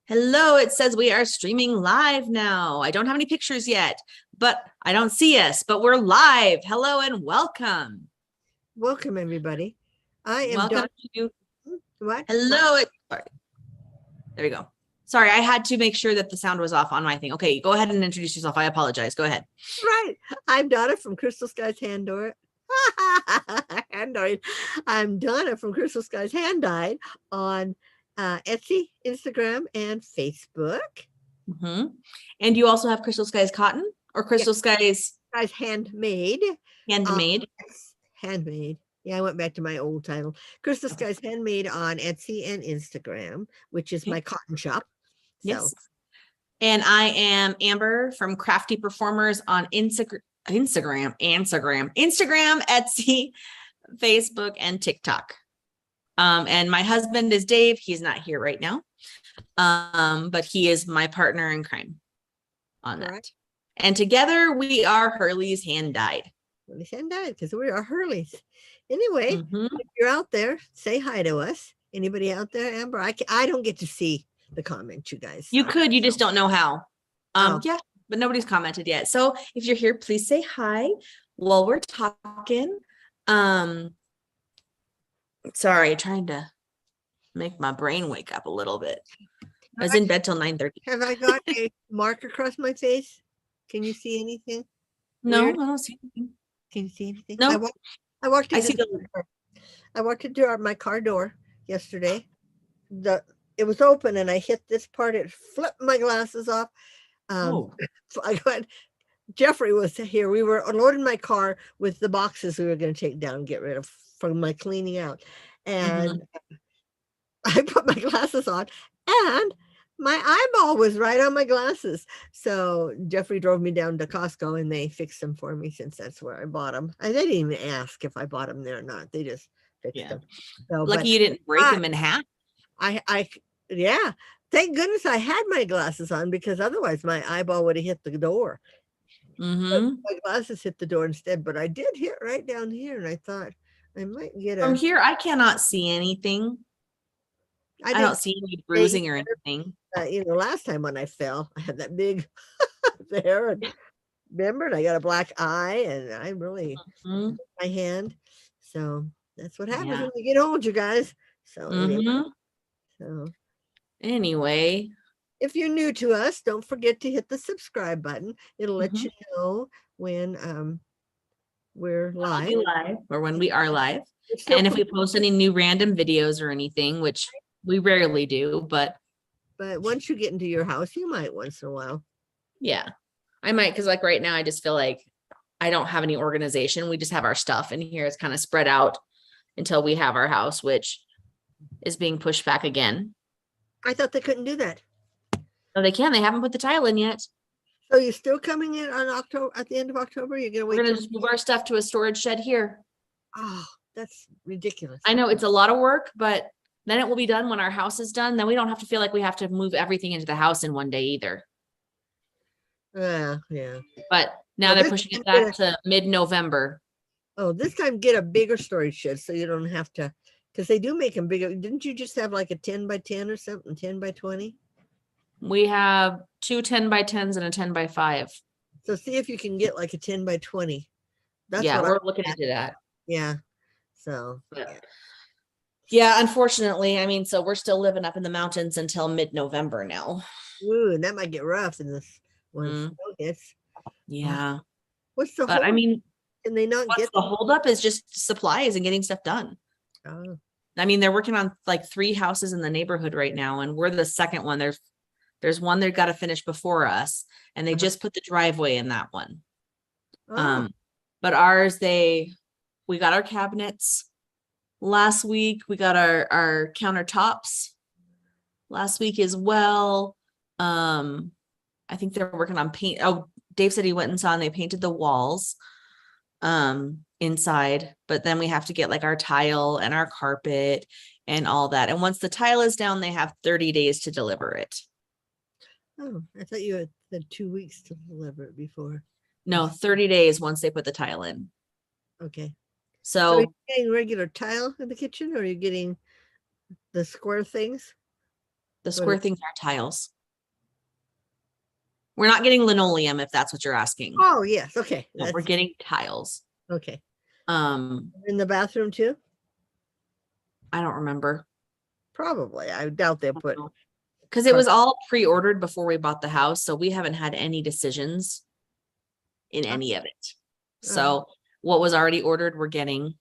Hello, it says we are streaming live now. I don't have any pictures yet, but I don't see us, but we're live. Hello and welcome. Welcome, everybody. I am welcome to what? Hello. Sorry. There we go. Sorry, I had to make sure that the sound was off on my thing. Okay, go ahead and introduce yourself. I apologize. Go ahead. Right. I'm Donna from Crystal Skies Hand Dyed. I'm Donna from Crystal Skies Hand Dyed on Etsy, Instagram, and Facebook. And you also have Crystal Skies Cotton or Crystal Skies Handmade. Handmade. Handmade. Yeah, I went back to my old title. Crystal Skies Handmade on Etsy and Instagram, which is my cotton shop. Yes. And I am Amber from Crafty Performers on Instagram, Etsy, Facebook, and TikTok. And my husband is Dave. He's not here right now. But he is my partner in crime on that. Right. And together we are Hurley's Hand Dyed. Hurley's Hand Dyed, because we are Hurley's. Anyway, if you're out there, say hi to us. Anybody out there, Amber? I don't get to see the comments, you guys. You could, you just don't know how. Yeah, but nobody's commented yet. So if you're here, please say hi while we're talking. Sorry, trying to make my brain wake up a little bit. I was in bed till 9:30. Have I got a mark across my face? Can you see anything? No, weird? I don't see anything. Can you see anything? No. I walked into my car door yesterday. It was open and I hit this part. It flipped my glasses off. So I got Jeffrey was here. We were unloading my car with the boxes we were going to take down and get rid of from my cleaning out. And I put my glasses on and my eyeball was right on my glasses. So Jeffrey drove me down to Costco and they fixed them for me since that's where I bought them. They didn't even ask if I bought them there or not. They just fixed them. So, lucky you didn't break them in half. Yeah. Thank goodness I had my glasses on because otherwise my eyeball would have hit the door. My glasses hit the door instead, but I did hit right down here and I thought I might get from here. I cannot see anything. I don't see any bruising or anything. Last time when I fell, I had that big there. And remember, I got a black eye, and I really my hand. So that's what happens when you get old, you guys. So anyway, if you're new to us, don't forget to hit the subscribe button. It'll let you know when we're live or when we are live, and if we post any new random videos or anything, which we rarely do, but once you get into your house, you might once in a while. Yeah, I might, because like right now, I just feel like I don't have any organization. We just have our stuff in here. It's kind of spread out until we have our house, which is being pushed back again. I thought they couldn't do that. No, they can. They haven't put the tile in yet. So you're still coming in on October, at the end of October? You're gonna wait? We're gonna just move our stuff to a storage shed here. Oh, that's ridiculous. I know it's a lot of work, but then it will be done when our house is done. Then we don't have to feel like we have to move everything into the house in one day either. Yeah. But now they're pushing it back to mid-November. Oh, this time get a bigger storage shed so you don't have to, because they do make them bigger. Didn't you just have like a 10 by 10 or something, 10 by 20? We have 2 10 by 10s and a 10 by 5. So see if you can get like a 10 by 20. That's we're looking into that. Yeah. So yeah, unfortunately, I mean, so we're still living up in the mountains until mid-November now. Ooh, and that might get rough in this one. Yeah. What's the but I mean, can they not get the holdup is just supplies and getting stuff done. Oh. I mean, they're working on like 3 houses in the neighborhood right now, and we're the second one. There's one they've got to finish before us, and they just put the driveway in that one. But ours, we got our cabinets last week. We got our countertops last week as well. I think they're working on paint. Oh, Dave said he went and saw and they painted the walls inside, but then we have to get like our tile and our carpet and all that. And once the tile is down, they have 30 days to deliver it. Oh, I thought you had said 2 weeks to deliver it before. No, 30 days once they put the tile in. Okay. So you're getting regular tile in the kitchen, or are you getting the square things? The square things are tiles. We're not getting linoleum if that's what you're asking. Oh, yes. Okay. No, we're getting tiles. Okay. In the bathroom too? I don't remember. Probably. I doubt they put. Because it was all pre-ordered before we bought the house. So we haven't had any decisions in any of it. So what was already ordered, we're getting.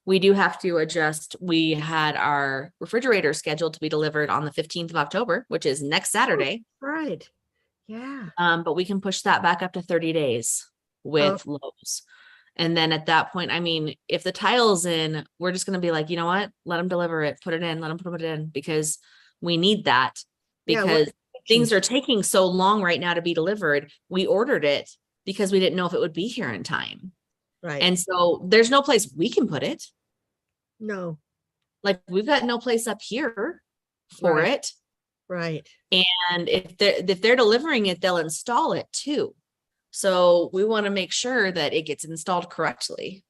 We do have to adjust. We had our refrigerator scheduled to be delivered on the 15th of October, which is next Saturday. Right. Yeah. But we can push that back up to 30 days with Lowe's. And then at that point, I mean, if the tile's in, we're just going to be like, you know what? Let them deliver it, put it in, let them put it in, because we need that, because things are taking so long right now to be delivered. We ordered it because we didn't know if it would be here in time. Right. And so there's no place we can put it. No. Like, we've got no place up here for it. Right. And if they're delivering it, they'll install it too. So we want to make sure that it gets installed correctly.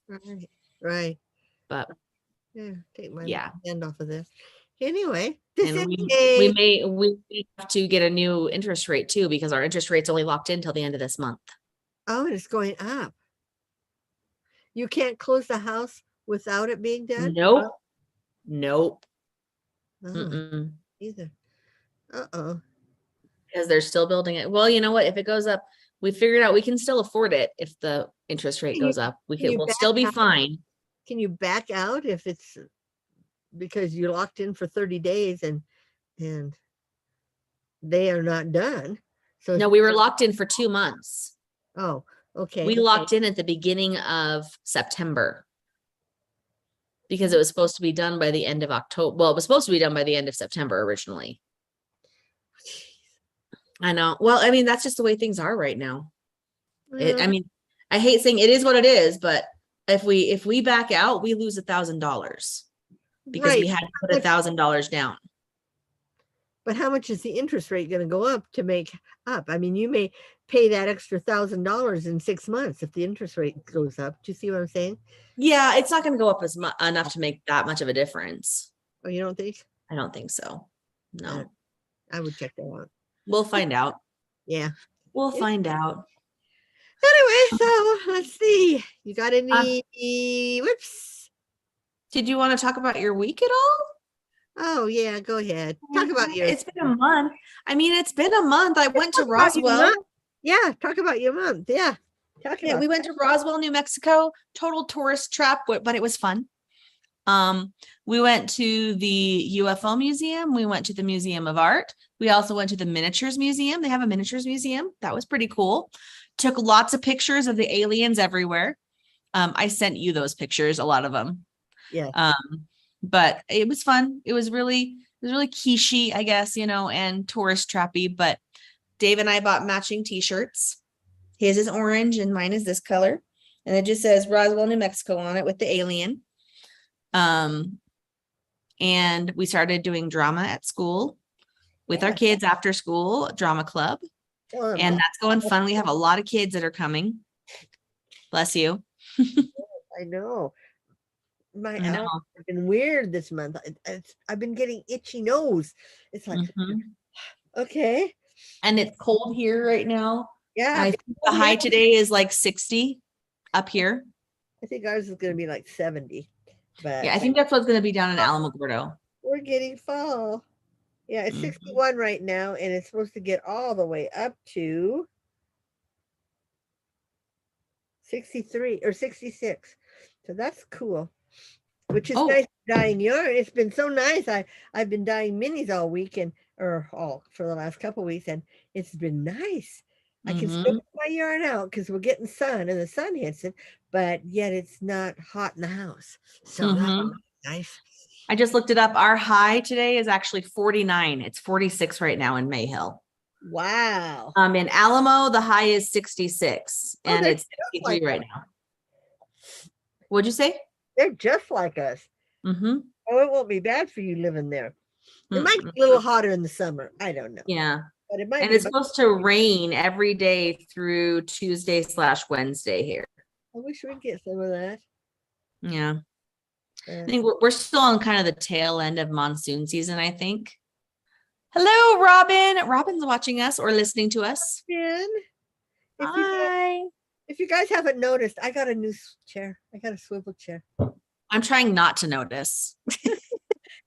Right. Right. But yeah, take my hand off of this. Anyway, we have to get a new interest rate too, because our interest rate's only locked in till the end of this month. Oh, and it's going up. You can't close the house without it being done? Nope. Nope. Either. Uh-oh. Because they're still building it. Well, you know what? If it goes up, we figured out we can still afford it if the interest rate goes up. We'll still be fine. Can you back out if it's because you locked in for 30 days and they are not done? So no, we were locked in for 2 months. Oh, okay. We locked in at the beginning of September because it was supposed to be done by the end of October. Well, it was supposed to be done by the end of September originally. I know. Well, I mean, that's just the way things are right now. I mean, I hate saying it is what it is, but if we back out, we lose $1,000 because we had to put $1,000 down. But how much is the interest rate going to go up to make up? I mean, you may pay that extra $1,000 in 6 months if the interest rate goes up. Do you see what I'm saying? Yeah, it's not going to go up enough to make that much of a difference. Oh, you don't think? I don't think so. No. I would check that out. We'll find out. Yeah. We'll find out. Anyway, so let's see. You got any whips? Did you want to talk about your week at all? Oh, yeah, go ahead. Talk about yours. It's been a month. I mean, it's been a month. I went to Roswell. Yeah, talk about your month. Yeah. We went to Roswell, New Mexico. Total tourist trap, but it was fun. We went to the UFO museum. We went to the Museum of Art. We also went to the Miniatures Museum. They have a Miniatures Museum. That was pretty cool. Took lots of pictures of the aliens everywhere. I sent you those pictures, a lot of them. Yeah. But it was fun. It was really quiche-y, I guess, and tourist trappy. But Dave and I bought matching t-shirts. His is orange and mine is this color. And it just says Roswell, New Mexico on it with the alien. And we started doing drama at school with our kids after school drama club. And that's going fun. We have a lot of kids that are coming. Bless you. I know. My allergies have been weird this month. I've been getting itchy nose. It's like, okay. And it's cold here right now. Yeah. I think the high today is like 60 up here. I think ours is going to be like 70. But yeah, I think that's what's going to be down in Alamogordo. We're getting fall. Yeah, it's 61 right now, and it's supposed to get all the way up to 63 or 66. So that's cool. Which is nice dyeing yarn. It's been so nice. I've been dyeing minis all week for the last couple of weeks, and it's been nice. I can still get my yarn out because we're getting sun and the sun hits it, but yet it's not hot in the house. So that's nice. I just looked it up. Our high today is actually 49. It's 46 right now in Mayhill. Wow. In Alamo, the high is 66 and it's 63 right now. What'd you say? They're just like us. Oh, it won't be bad for you living there. It might be a little hotter in the summer. I don't know. Yeah. But it might and it's supposed to rain every day through Tuesday/Wednesday here. I wish we'd get some of that. Yeah. I think we're still on kind of the tail end of monsoon season, I think. Hello, Robin. Robin's watching us or listening to us. Hi. If you guys haven't noticed, I got a new chair. I got a swivel chair. I'm trying not to notice.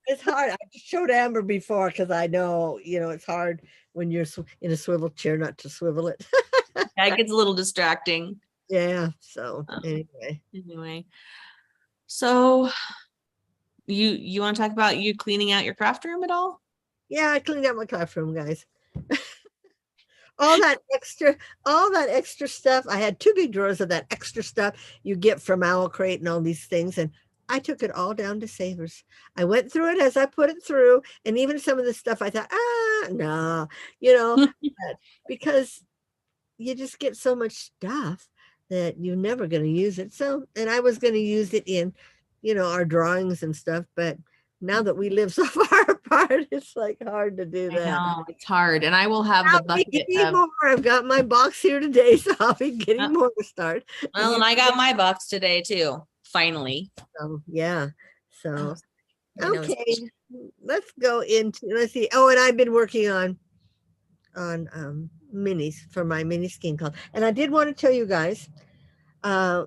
It's hard. I just showed Amber before because I know, it's hard when you're in a swivel chair not to swivel it. Yeah, it gets a little distracting. Yeah. So anyway. So you want to talk about you cleaning out your craft room at all? Yeah, I cleaned out my craft room, guys. all that extra stuff. I had 2 big drawers of that extra stuff you get from OwlCrate and all these things. And I took it all down to Savers. I went through it as I put it through. And even some of the stuff I thought, no, because you just get so much stuff that you're never going to use it. So, and I was going to use it in, our drawings and stuff. But now that we live so far apart, it's like hard to do that. I know, it's hard. And I will have the bucket of more. I've got my box here today, so I'll be getting more to start. Well, and I got my box today too, finally. Yeah. So okay, let's go into, let's see. Oh, and I've been working on minis for my mini skein club. And I did want to tell you guys, I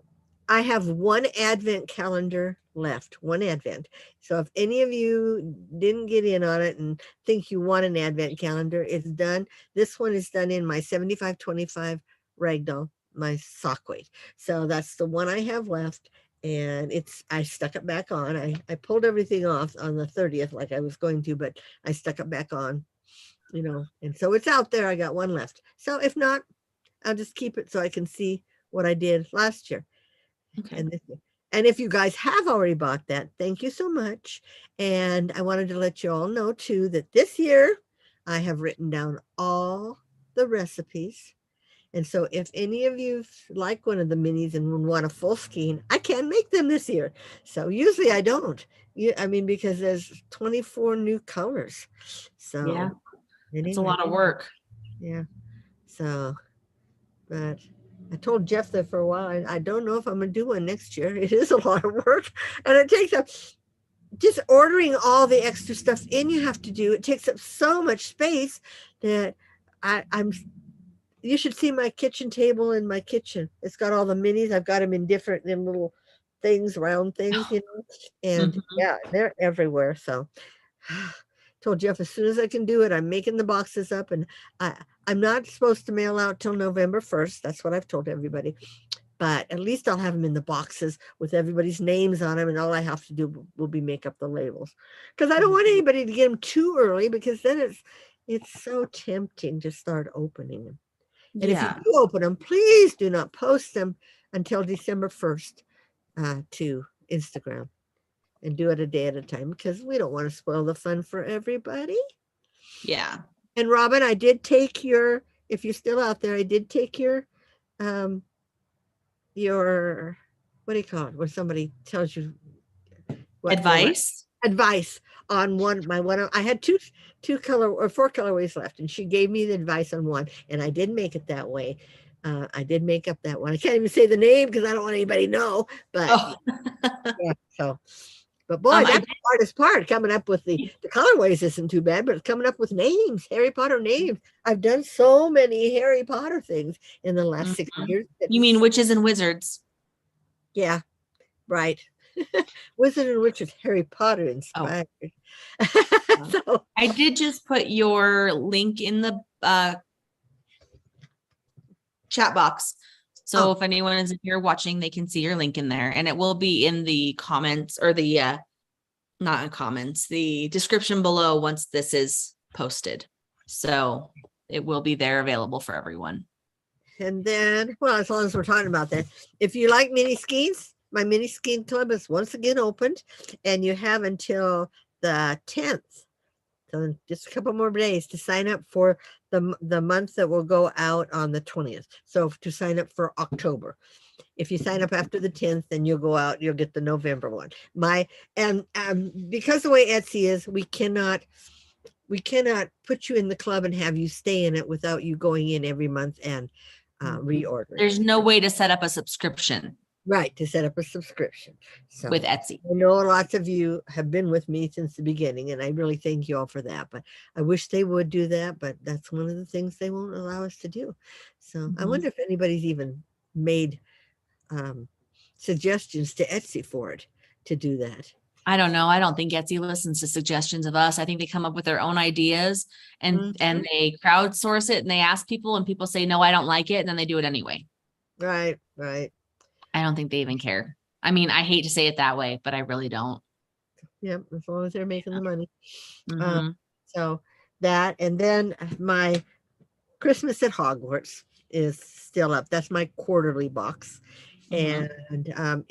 have 1 advent calendar left, 1 advent. So if any of you didn't get in on it and think you want an advent calendar, it's done. This one is done in my 75-25 ragdoll, my sock weight. So that's the one I have left. And I stuck it back on. I pulled everything off on the 30th like I was going to, but I stuck it back on, and so it's out there. I got 1 left. So if not, I'll just keep it so I can see what I did last year. Okay. And this year. And if you guys have already bought that, thank you so much. And I wanted to let you all know too, that this year I have written down all the recipes. And so if any of you like one of the minis and want a full skein, I can make them this year. So usually I don't. Because there's 24 new colors. So yeah, anyway, it's a lot of work. Yeah. So, but I told Jeff that for a while. I don't know if I'm going to do one next year. It is a lot of work. And it takes up just ordering all the extra stuff in you have to do. It takes up so much space that you should see my kitchen table in my kitchen. It's got all the minis. I've got them in different little things, round things, and yeah, they're everywhere. So told Jeff as soon as I can do it, I'm making the boxes up, and I'm not supposed to mail out till November 1st. That's what I've told everybody. But at least I'll have them in the boxes with everybody's names on them, and all I have to do will be make up the labels. Because I don't want anybody to get them too early, because then it's so tempting to start opening them. And if you do open them, please do not post them until December 1st to Instagram, and do it a day at a time, because we don't want to spoil the fun for everybody. Yeah. And Robin, I did take if you're still out there, I did take your what do you call it? Where somebody tells you Advice on one. I had two 4 colorways left, and she gave me the advice on one, and I did make it that way. I did make up that one. I can't even say the name because I don't want anybody to know. But yeah, so. But boy, that's the hardest part. Coming up with the colorways isn't too bad, but it's coming up with names, Harry Potter names. I've done so many Harry Potter things in the last 6 years. You mean witches and wizards? Yeah, right. Wizard and Witches, Harry Potter inspired. So I did just put your link in the chat box. So if anyone is here watching, they can see your link in there, and it will be in the comments, or the not in comments, the description below once this is posted. So it will be there available for everyone. And then, well, as long as we're talking about that, if you like mini skeins, my mini skein club is once again opened, and you have until the 10th. So just a couple more days to sign up for the month that will go out on the 20th. So to sign up for October. If you sign up after the 10th, then you'll go out, you'll get the November one. Because the way Etsy is, we cannot put you in the club and have you stay in it without you going in every month and reordering. There's no way to set up a subscription. Right, to set up a subscription. So with Etsy. I know lots of you have been with me since the beginning, and I really thank you all for that. But I wish they would do that, but that's one of the things they won't allow us to do. So I Mhm. wonder if anybody's even made suggestions to Etsy for it to do that. I don't know. I don't think Etsy listens to suggestions of us. I think they come up with their own ideas and they crowdsource it and they ask people and people say, no, I don't like it. And then they do it anyway. Right, right. I don't think they even care. I mean, I hate to say it that way, but I really don't. Yep, as long as they're making the money. Mhm. So that, and then my Christmas at Hogwarts is still up. That's my quarterly box. Mhm. And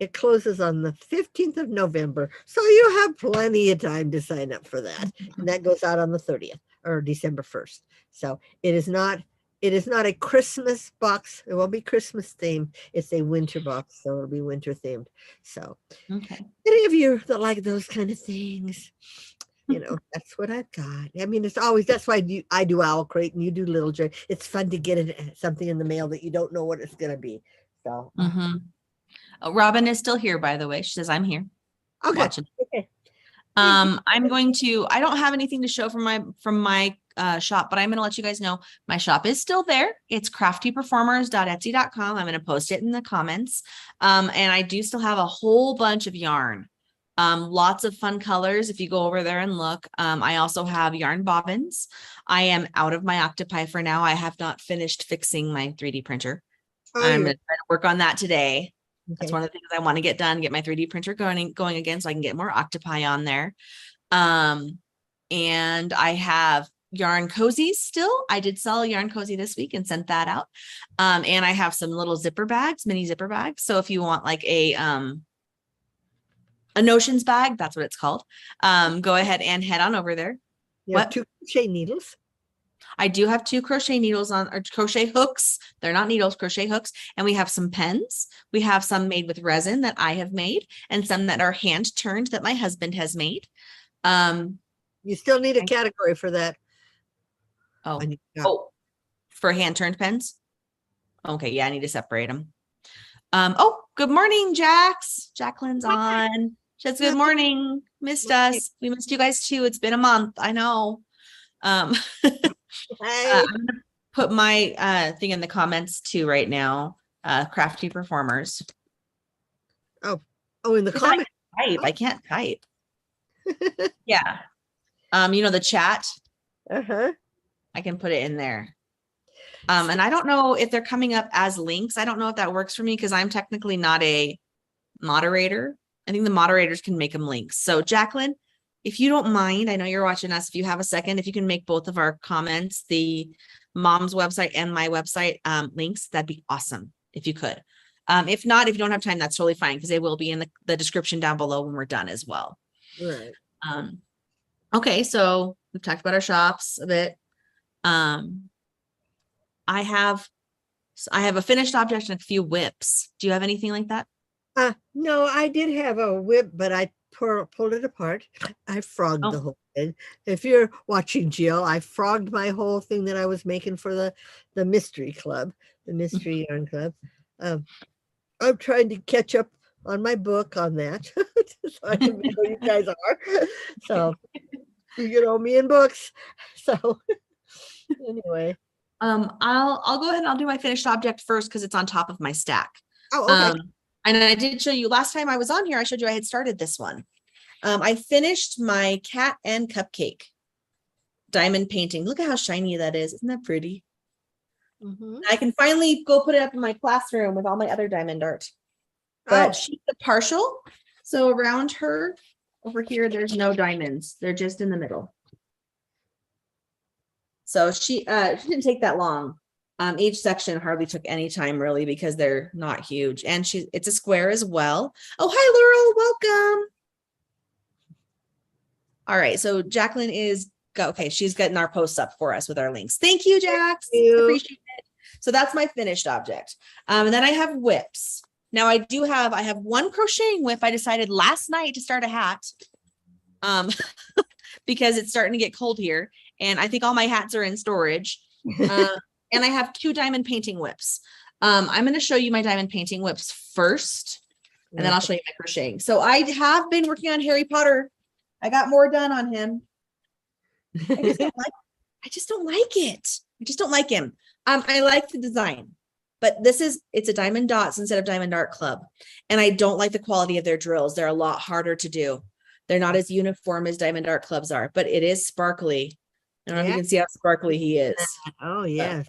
it closes on the 15th of November. So you have plenty of time to sign up for that. And that goes out on the 30th or December 1st. So it is not a Christmas box. It won't be Christmas themed. It's a winter box, so it'll be winter themed. So Okay. any of you that like those kind of things, that's what I've got. I mean, it's always, that's why I do OwlCrate and you do LitJoy. It's fun to get something in the mail that you don't know what it's going to be. So, Mhm. Robin is still here, by the way. She says, I'm here okay. watching. Okay. I don't have anything to show from my shop, but I'm going to let you guys know my shop is still there. It's craftyperformers.etsy.com. I'm going to post it in the comments. And I do still have a whole bunch of yarn. Lots of fun colors if you go over there and look. I also have yarn bobbins. I am out of my octopi for now. I have not finished fixing my 3D printer. I'm going to try to work on that today. That's one of the things I want to get done, get my 3D printer going again so I can get more octopi on there. And I have yarn cozies still. I did sell a yarn cozy this week and sent that out. And I have some little zipper bags, mini zipper bags. So if you want like a notions bag, that's what it's called. Go ahead and head on over there. You have 2 crochet needles. I do have 2 crochet needles or crochet hooks. They're not needles, crochet hooks. And we have some pens. We have some made with resin that I have made and some that are hand turned that my husband has made. You still need a category for that. Oh, for hand turned pens. Okay. Yeah. I need to separate them. Good morning, Jax. Jacqueline's on. She says, good morning. Missed us. We missed you guys too. It's been a month. I know. I'm gonna put my thing in the comments too right now. Crafty Performers. In the comments. I can't type. Yeah. The chat. I can put it in there. And I don't know if they're coming up as links. I don't know if that works for me because I'm technically not a moderator. I think the moderators can make them links. So Jacqueline, if you don't mind, I know you're watching us. If you have a second, if you can make both of our comments, the mom's website and my website links, that'd be awesome if you could. If not, if you don't have time, that's totally fine because they will be in the description down below when we're done as well. Right. Okay, so we've talked about our shops a bit. I have a finished object and a few whips. Do you have anything like that? No, I did have a whip, but I pulled it apart. I frogged the whole thing. If you're watching Jill, I frogged my whole thing that I was making for the mystery club, the mystery yarn club. I'm trying to catch up on my book on that, so I can know who you guys are. So me and books. So anyway. I'll go ahead and I'll do my finished object first because it's on top of my stack. Oh, okay. And I did show you last time I was on here, I showed you I had started this one. I finished my cat and cupcake diamond painting. Look at how shiny that is. Isn't that pretty? I can finally go put it up in my classroom with all my other diamond art. But she's a partial. So around her over here, there's no diamonds. They're just in the middle. So she didn't take that long. Each section hardly took any time really because they're not huge. And it's a square as well. Oh, hi, Laurel, welcome. All right, so Jacqueline she's getting our posts up for us with our links. Thank you, Jax. Appreciate it. So that's my finished object. And then I have whips. Now I have one crocheting whip. I decided last night to start a hat because it's starting to get cold here. And I think all my hats are in storage. And I have 2 diamond painting whips. I'm going to show you my diamond painting whips first, and then I'll show you my crocheting. So I have been working on Harry Potter. I got more done on him. I just don't like it. I just don't like him. I like the design, but it's a Diamond Dots instead of Diamond Art Club. And I don't like the quality of their drills. They're a lot harder to do. They're not as uniform as Diamond Art Clubs are, but it is sparkly. I don't know if you can see how sparkly he is. Oh yeah.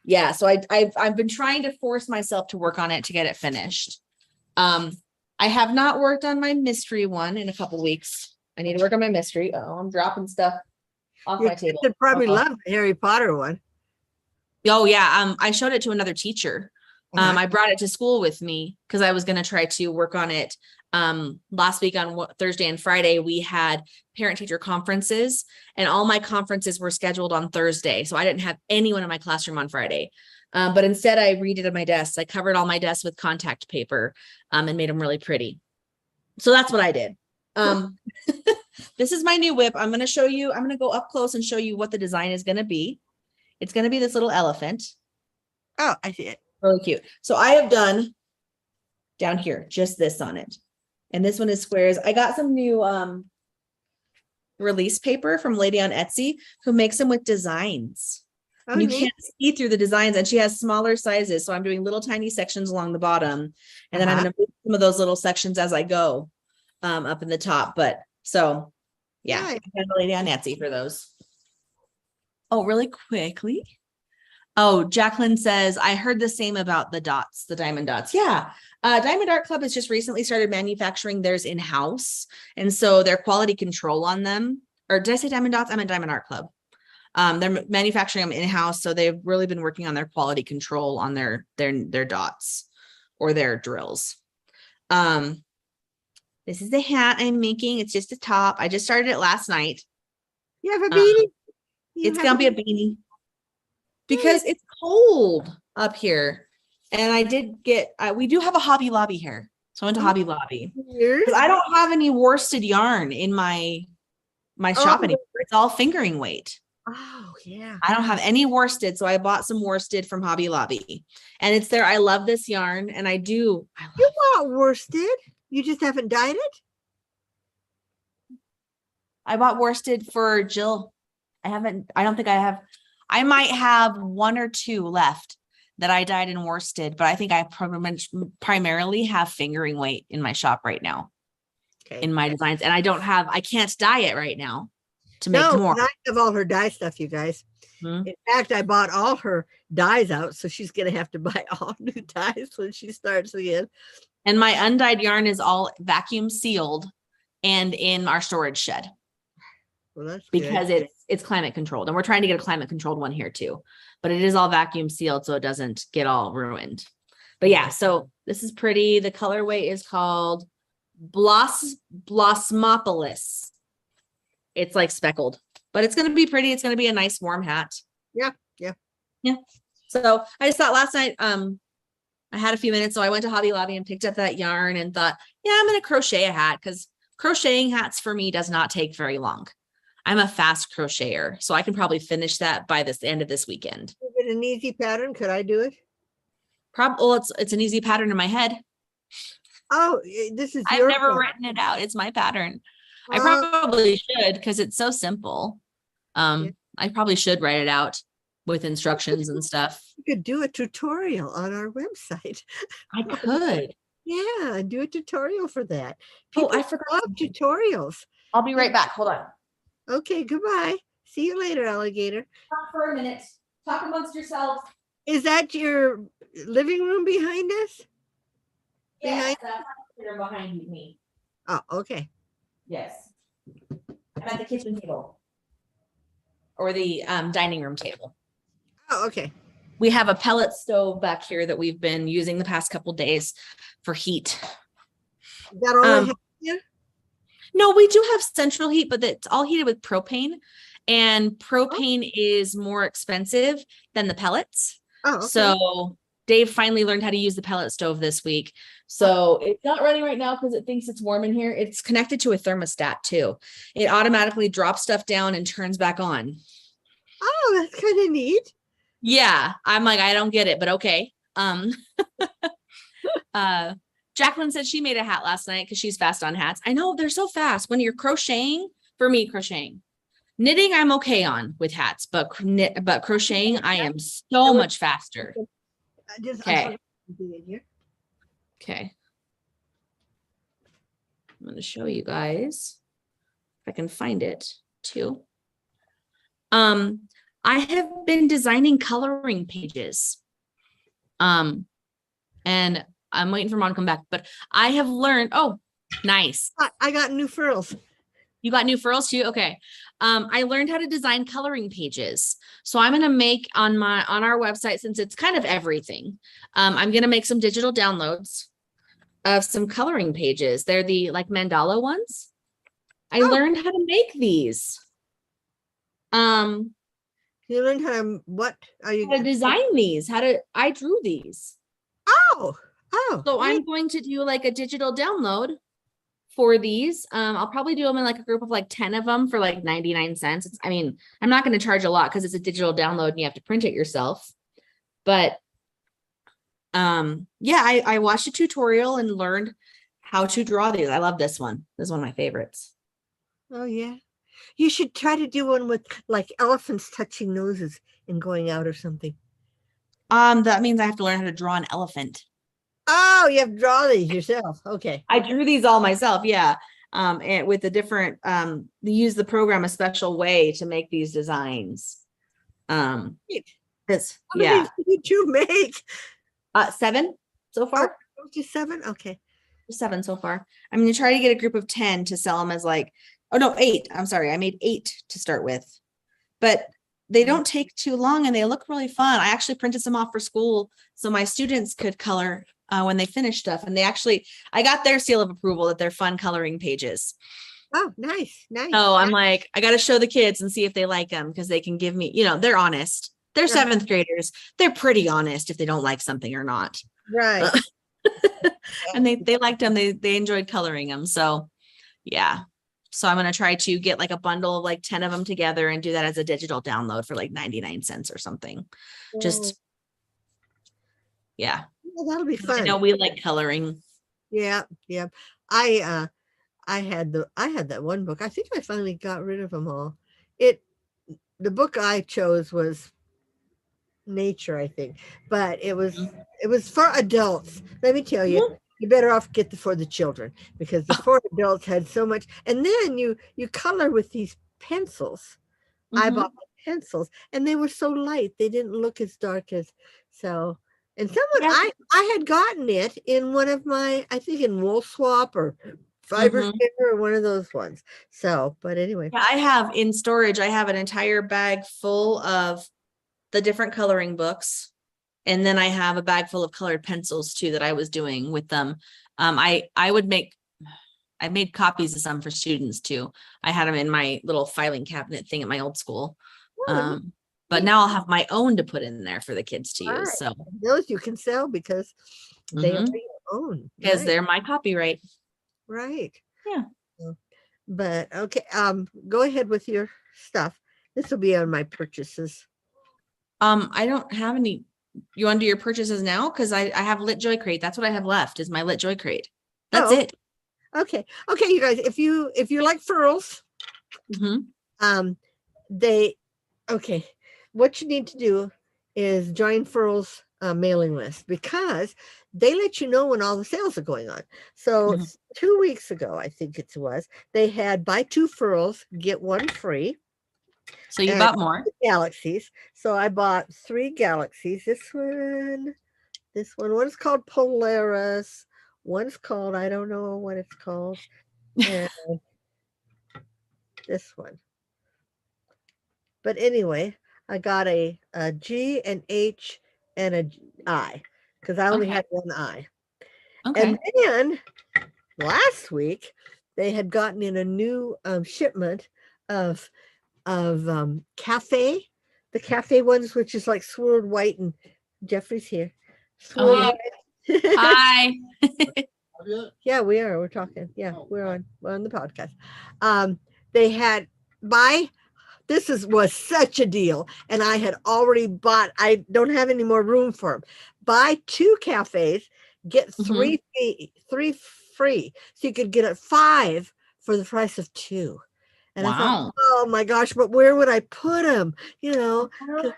Yeah. So I've been trying to force myself to work on it to get it finished. I have not worked on my mystery one in a couple weeks. I need to work on my mystery. Oh, I'm dropping stuff off my table. You'd probably love the Harry Potter one. Oh yeah. I showed it to another teacher. I brought it to school with me because I was going to try to work on it. Last week on Thursday and Friday, we had parent teacher conferences, and all my conferences were scheduled on Thursday. So I didn't have anyone in my classroom on Friday. But instead I redid my desks. I covered all my desks with contact paper, and made them really pretty. So that's what I did. This is my new whip. I'm going to show you, I'm going to go up close and show you what the design is going to be. It's going to be this little elephant. Oh, I see it. Really cute. So I have done down here, just this on it. And this one is squares. I got some new release paper from Lady on Etsy who makes them with designs. Oh, you can't see through the designs, and she has smaller sizes. So I'm doing little tiny sections along the bottom. And then I'm going to move some of those little sections as I go up in the top. But so yeah, I have Lady on Etsy for those. Oh, really quickly. Oh, Jacqueline says, I heard the same about the dots, the diamond dots. Yeah. Diamond Art Club has just recently started manufacturing theirs in-house. And so their quality control on them, or did I say diamond dots? I meant Diamond Art Club. They're manufacturing them in-house. So they've really been working on their quality control on their dots or their drills. This is the hat I'm making. It's just a top. I just started it last night. You have a beanie? It's going to be a beanie. Because it's cold up here. And I did get, we do have a Hobby Lobby here. So I went to Hobby Lobby. Because I don't have any worsted yarn in my shop anymore. It's all fingering weight. Oh, yeah. I don't have any worsted. So I bought some worsted from Hobby Lobby. And it's there. I love this yarn. And I do. You bought worsted? You just haven't dyed it? I bought worsted for Jill. I don't think I have. I might have one or two left that I dyed in worsted, but I think I primarily have fingering weight in my shop right now in my designs. And I can't dye it right now to make more. I have all her dye stuff, you guys. In fact, I bought all her dyes out, so she's going to have to buy all new dyes when she starts again. And my undyed yarn is all vacuum sealed and in our storage shed. Well, that's because it's climate controlled, and we're trying to get a climate controlled one here too, but it is all vacuum sealed so it doesn't get all ruined. But yeah, so this is pretty. The colorway is called Blossomopolis. It's like speckled, but it's going to be pretty. It's going to be a nice warm hat. Yeah. So I just thought last night, I had a few minutes, so I went to Hobby Lobby and picked up that yarn and thought, yeah, I'm going to crochet a hat, because crocheting hats for me does not take very long. I'm a fast crocheter, so I can probably finish that by the end of this weekend. Is it an easy pattern? Could I do it? Well, it's an easy pattern in my head. Oh, this is I've never written it out. It's my pattern. I probably should, because it's so simple. I probably should write it out with instructions and stuff. You could do a tutorial on our website. I could. Yeah, do a tutorial for that. I forgot tutorials. I'll be right back. Hold on. Okay, goodbye. See you later, alligator. Talk for a minute. Talk amongst yourselves. Is that your living room behind us? Yes, that's behind me. Oh, okay. Yes. I'm at the kitchen table. Or the dining room table. Oh, okay. We have a pellet stove back here that we've been using the past couple days for heat. Is that all I have here? No, we do have central heat, but it's all heated with propane, and propane is more expensive than the pellets. Oh, okay. So Dave finally learned how to use the pellet stove this week. So it's not running right now because it thinks it's warm in here. It's connected to a thermostat too. It automatically drops stuff down and turns back on. Oh, that's kind of neat. Yeah. I'm like, I don't get it, but okay. Jacqueline said she made a hat last night because she's fast on hats. I know they're so fast when you're crocheting. For me, crocheting, knitting, I'm okay on with hats, but crocheting, I am so much faster. Okay. Okay. I'm going to show you guys if I can find it too. I have been designing coloring pages. And I'm waiting for Mom to come back, but I have learned, oh, nice. I got new frills. You got new frills too? Okay. I learned how to design coloring pages. So I'm going to make on our website, since it's kind of everything. I'm going to make some digital downloads of some coloring pages. They're the like mandala ones. I learned how to make these. You learned how to, what are you how to design these? I drew these. Oh. So I'm going to do like a digital download for these. I'll probably do them in like a group of like 10 of them for like 99 cents. I mean, I'm not going to charge a lot because it's a digital download and you have to print it yourself. But yeah, I watched a tutorial and learned how to draw these. I love this one. This is one of my favorites. Oh yeah. You should try to do one with like elephants touching noses and going out or something. That means I have to learn how to draw an elephant. Oh, you have to draw these yourself. Okay. I drew these all myself. Yeah. And with the different, they use the program a special way to make these designs. This, yeah. Did you make? 7 so far. Just 7. Okay. 7 so far. I'm going to try to get a group of 10 to sell them as like, oh no, 8. I'm sorry. I made 8 to start with, but they don't take too long and they look really fun. I actually printed some off for school so my students could color when they finish stuff. And I got their seal of approval that they're fun coloring pages. Oh, nice. So I'm like, I got to show the kids and see if they like them because they can give me, they're honest. They're 7th graders. They're pretty honest if they don't like something or not. Right. And they liked them. They enjoyed coloring them. So yeah. So I'm going to try to get like a bundle of like 10 of them together and do that as a digital download for like 99 cents or something. Just, yeah. Well, that'll be fun. I know we like coloring. Yeah. I had that one book. I think I finally got rid of them all. The book I chose was nature, I think, but it was for adults. Let me tell you, you better off get for the children because the for adults had so much. And then you color with these pencils. I bought pencils and they were so light. They didn't look as dark as so. And someone I had gotten it in one of my, I think in Wool Swap or Fiber Sticker or one of those ones. So, but anyway. Yeah, I have in storage, I have an entire bag full of the different coloring books. And then I have a bag full of colored pencils too that I was doing with them. I made copies of some for students too. I had them in my little filing cabinet thing at my old school. But now I'll have my own to put in there for the kids to use. So those you can sell because they are your own. Because they're my copyright. Right. Yeah. But okay. Go ahead with your stuff. This will be on my purchases. I don't have any. You want to do your purchases now? Because I have LitJoy Crate. That's what I have left is my LitJoy Crate. That's it. Okay, you guys. If you like furls, what you need to do is join Furl's mailing list because they let you know when all the sales are going on. So 2 weeks ago, I think it was, they had buy 2 furls, get 1 free. So you bought more galaxies. So I bought 3 galaxies. This one is called Polaris. One's called, I don't know what it's called. And this one. But anyway, I got a G, an H, and a I because I only had 1 I. Okay. And then last week they had gotten in a new shipment of cafe, the cafe ones, which is like swirled white, and Jeffrey's here. Swirled white. Hi. Yeah, we are. We're talking. Yeah, we're on the podcast. They had was such a deal, and I had already bought. I don't have any more room for them, buy 2 cafes, get Mhm. 3 free. So you could get it 5 for the price of 2. And I thought, Wow. oh my gosh, but where would I put them? You know, 'cause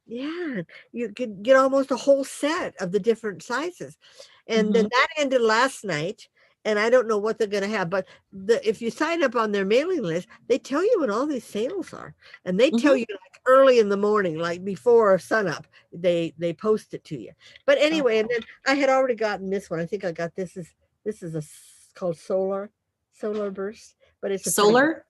yeah, you could get almost a whole set of the different sizes. And then Mhm. that ended last night. And I don't know what they're going to have, but if you sign up on their mailing list, they tell you what all these sales are, and they tell Mhm. you like early in the morning, like before sunup, they post it to you. But anyway, and then I had already gotten this one. I think I got this is called solar burst, but it's a pretty Solar?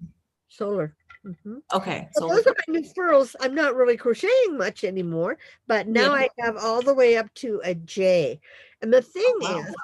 solar. Mhm. Okay, Well, solar. those are my new furls. I'm not really crocheting much anymore, but Yeah. now I have all the way up to a J. And the thing Oh, wow. is,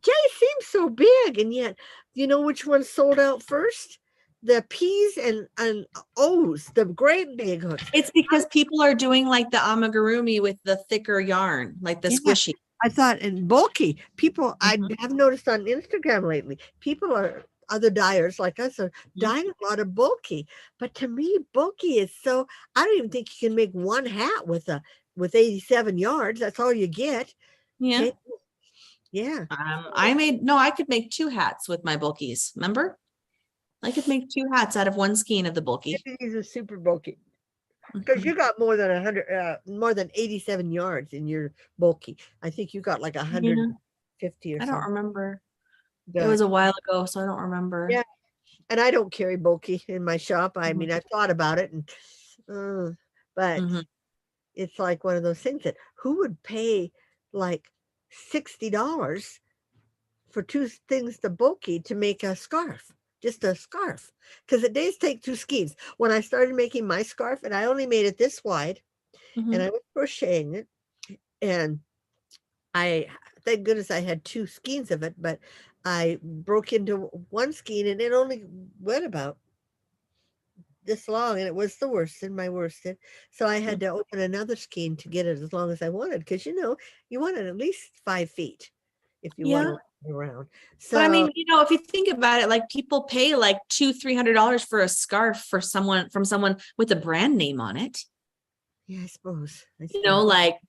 J seems so big, and yet, you know which one sold out first? The P's and O's, the great big hooks. It's because people are doing like the amigurumi with the thicker yarn, like the Yeah, squishy. I thought, and bulky. People, I Mhm. have noticed on Instagram lately, people are other dyers like us are Mhm. dyeing a lot of bulky. But to me, bulky is so. I don't even think you can make one hat with 87 yards. That's all you get. Yeah. Okay. Yeah. I could make 2 hats with my bulkies. Remember? I could make 2 hats out of one skein of the bulky. Maybe these are super bulky. Because you Mhm. got more than 100, more than 87 yards in your bulky. I think you got like Yeah, 150 or I don't something. remember. It was But a while ago, so I don't remember. yeah, and I don't carry bulky in my shop. I Mhm. mean, I thought about it, and but Mhm. it's like one of those things that who would pay like $60 for 2 things the bulky to make a scarf, just a scarf, because it does take 2 skeins. When I started making my scarf, and I only made it this wide, and I Mhm. was crocheting it, and I thank goodness I had 2 skeins of it, but I broke into 1 skein and it only went about this long, and it was the worsted, my worsted. So I had to open another skein to get it as long as I wanted, because you want it at least 5 feet if you want Yeah. to wrap it around. But I So mean, if you think about it, like people pay like $200-300 for a scarf for someone with a brand name on it. yeah, I suppose. Like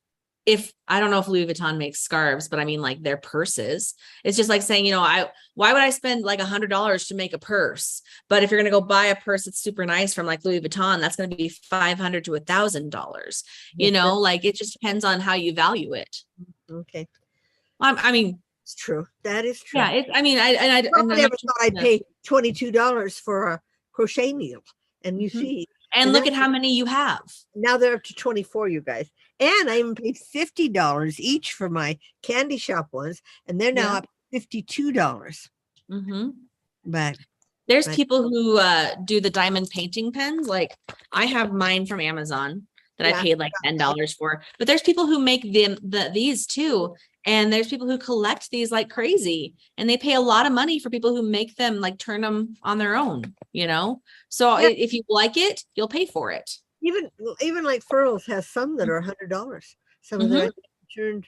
if I don't know if Louis Vuitton makes scarves, but I mean like their purses. It's just like saying, why would I spend like $100 to make a purse? But if you're gonna go buy a purse that's super nice from like Louis Vuitton, that's gonna be $500 to $1,000. Yes, that's Like it just depends on how you value it. okay. I mean, It's true. That is true. yeah, it's I mean, Well, and I I'm not never thought I'd trying pay $22 for a crochet needle. And you Mhm. see, And and look that at how many you have. now they're up to 24, you guys. And I even paid $50 each for my candy shop ones, and they're now Yeah. up to $52. Mm-hmm. But There's but people who do the diamond painting pens. Like I have mine from Amazon that I yeah, paid like $10 for. But there's people who make these too. And there's people who collect these like crazy. And they pay a lot of money for people who make them, like turn them on their own. So yeah, if you like it, you'll pay for it. even like Furls has some that are $100. Some of Mm-hmm. their turned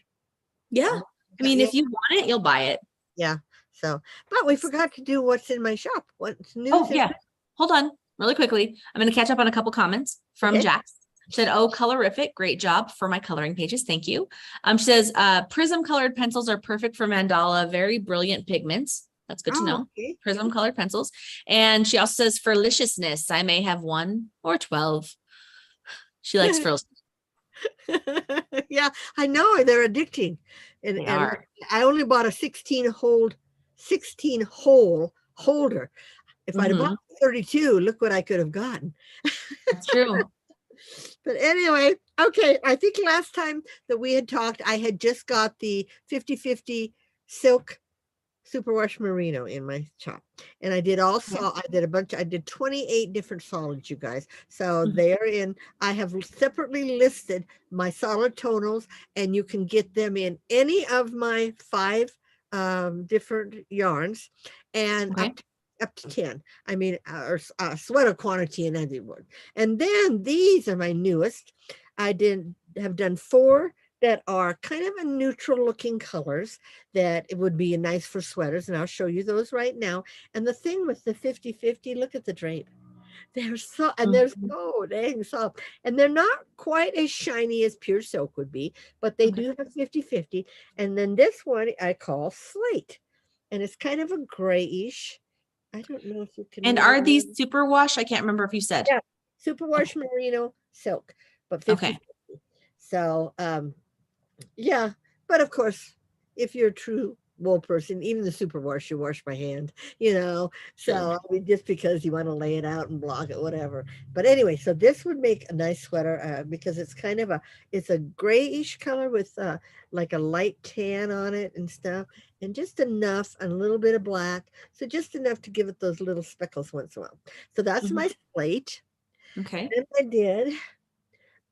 Yeah. I mean, yeah, if you want it, you'll buy it. yeah. So, but we forgot to do what's in my shop. What's Oh, news in yeah. Hold on really quickly. I'm going to catch up on a couple comments from okay. Jax. Said, oh, colorific. Great job for my coloring pages. Thank you. She says, prism colored pencils are perfect for mandala. Very brilliant pigments. That's good to Oh, know. okay. Prism colored pencils. And she also says, for deliciousness, I may have 1 or 12. She likes frills. Yeah, I know they're addicting. They And are. I only bought a 16 hole holder. If I'd have bought Mhm. 32, look what I could have gotten. That's true. But anyway, okay, I think last time that we had talked, I had just got the 50/50 silk superwash merino in my shop, and I did I did 28 different solids, you guys. So Mhm. they're in. I have separately listed my solid tonals, and you can get them in any of my 5 different yarns, and Okay. up to 10. I mean, or sweater quantity in any wood. And then these are my newest. I have done 4 that are kind of a neutral looking colors that it would be nice for sweaters. And I'll show you those right now. And the thing with the 50/50, look at the drape. They're so, and they're so dang soft. And they're not quite as shiny as pure silk would be, but they do have 50-50. And then this one I call slate. And it's kind of a grayish. I don't know if you can. And are these superwash? I can't remember if you said. Yeah, superwash merino silk, but 50. Okay. So, yeah, but of course, if you're a true wool person, even the superwash, you wash by hand, so Sure. I mean, just because you want to lay it out and block it, whatever. But anyway, so this would make a nice sweater because it's kind of it's a grayish color with like a light tan on it and stuff, and just enough, and a little bit of black, so just enough to give it those little speckles once in a while. So that's my slate. Okay. And I did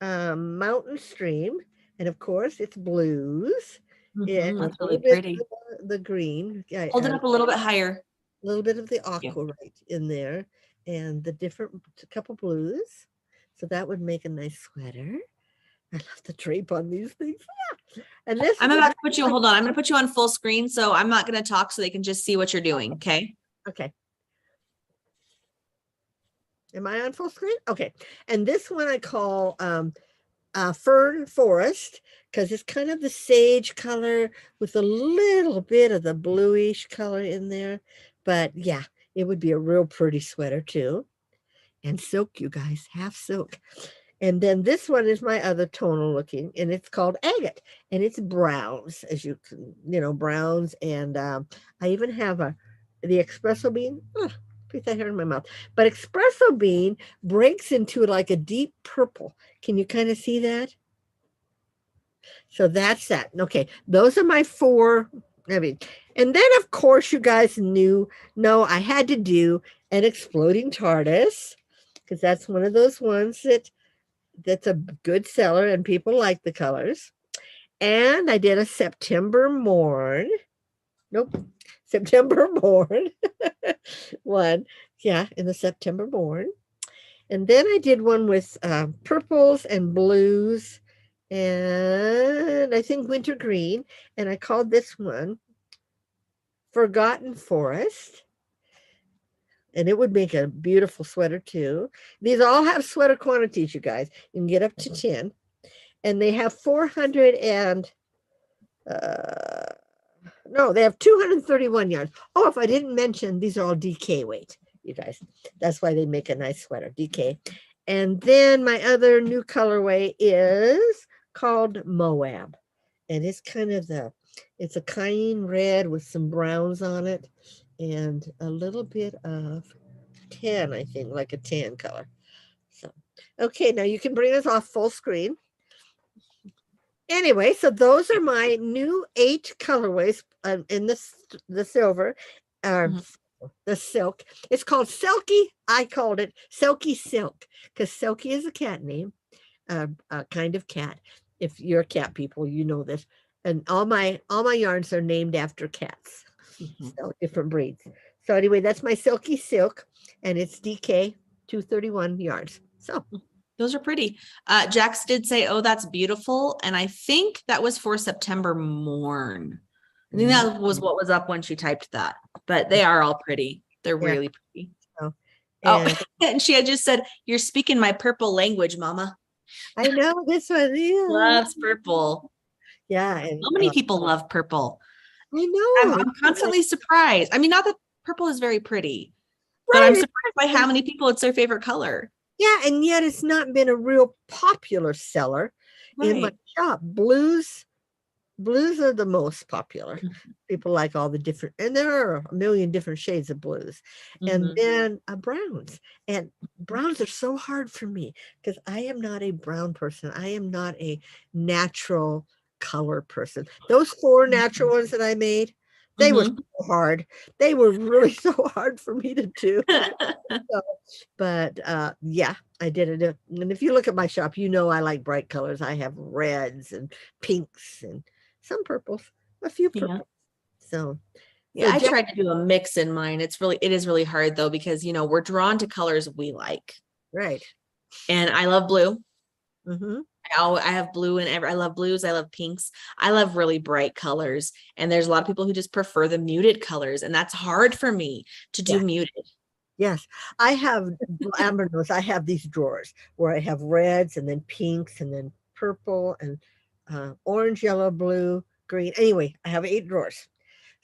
Mountain Stream, and of course it's blues. Yeah, That's really pretty. The green. Yeah, Hold it up a little bit higher. a little bit of the aqua right in there, and the different couple blues. So that would make a nice sweater. I love the drape on these things. Yeah. And this I'm about to put you, hold on. I'm going to put you on full screen. So I'm not going to talk so they can just see what you're doing. Okay. Okay. Am I on full screen? Okay. And this one I call Fern Forest, because it's kind of the sage color with a little bit of the bluish color in there. But yeah, it would be a real pretty sweater too. And silk, you guys, half silk. And then this one is my other tonal looking, and it's called Agate, and it's browns, as you can, browns. And I even have the espresso bean. Put that hair in my mouth. But espresso bean breaks into like a deep purple. Can you kind of see that? So that's that. Okay, those are my 4. And then of course you guys know I had to do an exploding TARDIS, because that's one of those ones that's a good seller and people like the colors. And I did a September Morn. Nope. September Morn one. Yeah, in the September Morn. And then I did one with purples and blues, and I think winter green. And I called this one Forgotten Forest. And it would make a beautiful sweater too. These all have sweater quantities, you guys. You can get up to 10. And they have 400 and no, they have 231 yards. Oh, if I didn't mention, these are all DK weight, you guys. That's why they make a nice sweater, DK. And then my other new colorway is called Moab. And it's kind of it's a cayenne red with some browns on it and a little bit of tan, I think, like a tan color. So, okay, now you can bring us off full screen. Anyway, so those are my new 8 colorways in the silver, the silk. It's called Silky. I called it Silky Silk because Silky is a cat name, a kind of cat. If you're cat people, you know this. And all my yarns are named after cats, so different breeds. So anyway, that's my Silky Silk, and it's DK 231 yards. So. Those are pretty. Jax did say, oh, that's beautiful. And I think that was for September Morn. I think that was what was up when she typed that. But they are all pretty. They're really pretty. And she had just said, you're speaking my purple language, Mama. I know this one. Yeah. Loves purple. Yeah. And, how many people love purple? I know. I'm constantly surprised. I mean, not that purple is very pretty, but I'm surprised by how many people it's their favorite color. Yeah, and yet it's not been a real popular seller in my shop. Blues are the most popular. People like all the different, and there are a million different shades of blues. And then browns. And browns are so hard for me because I am not a brown person. I am not a natural color person. Those 4 natural ones that I made, they were so hard. They were really so hard for me to do. But yeah, I did it. And if you look at my shop, I like bright colors. I have reds and pinks and some purples, a few purples. So I tried to do a mix in mine. It is really hard though, because we're drawn to colors we like. Right. And I love blue. I have blue and I love blues. I love pinks. I love really bright colors. And there's a lot of people who just prefer the muted colors. And that's hard for me to do muted. Yes, I have, Amber knows, I have these drawers where I have reds and then pinks and then purple and orange, yellow, blue, green. Anyway, I have 8 drawers.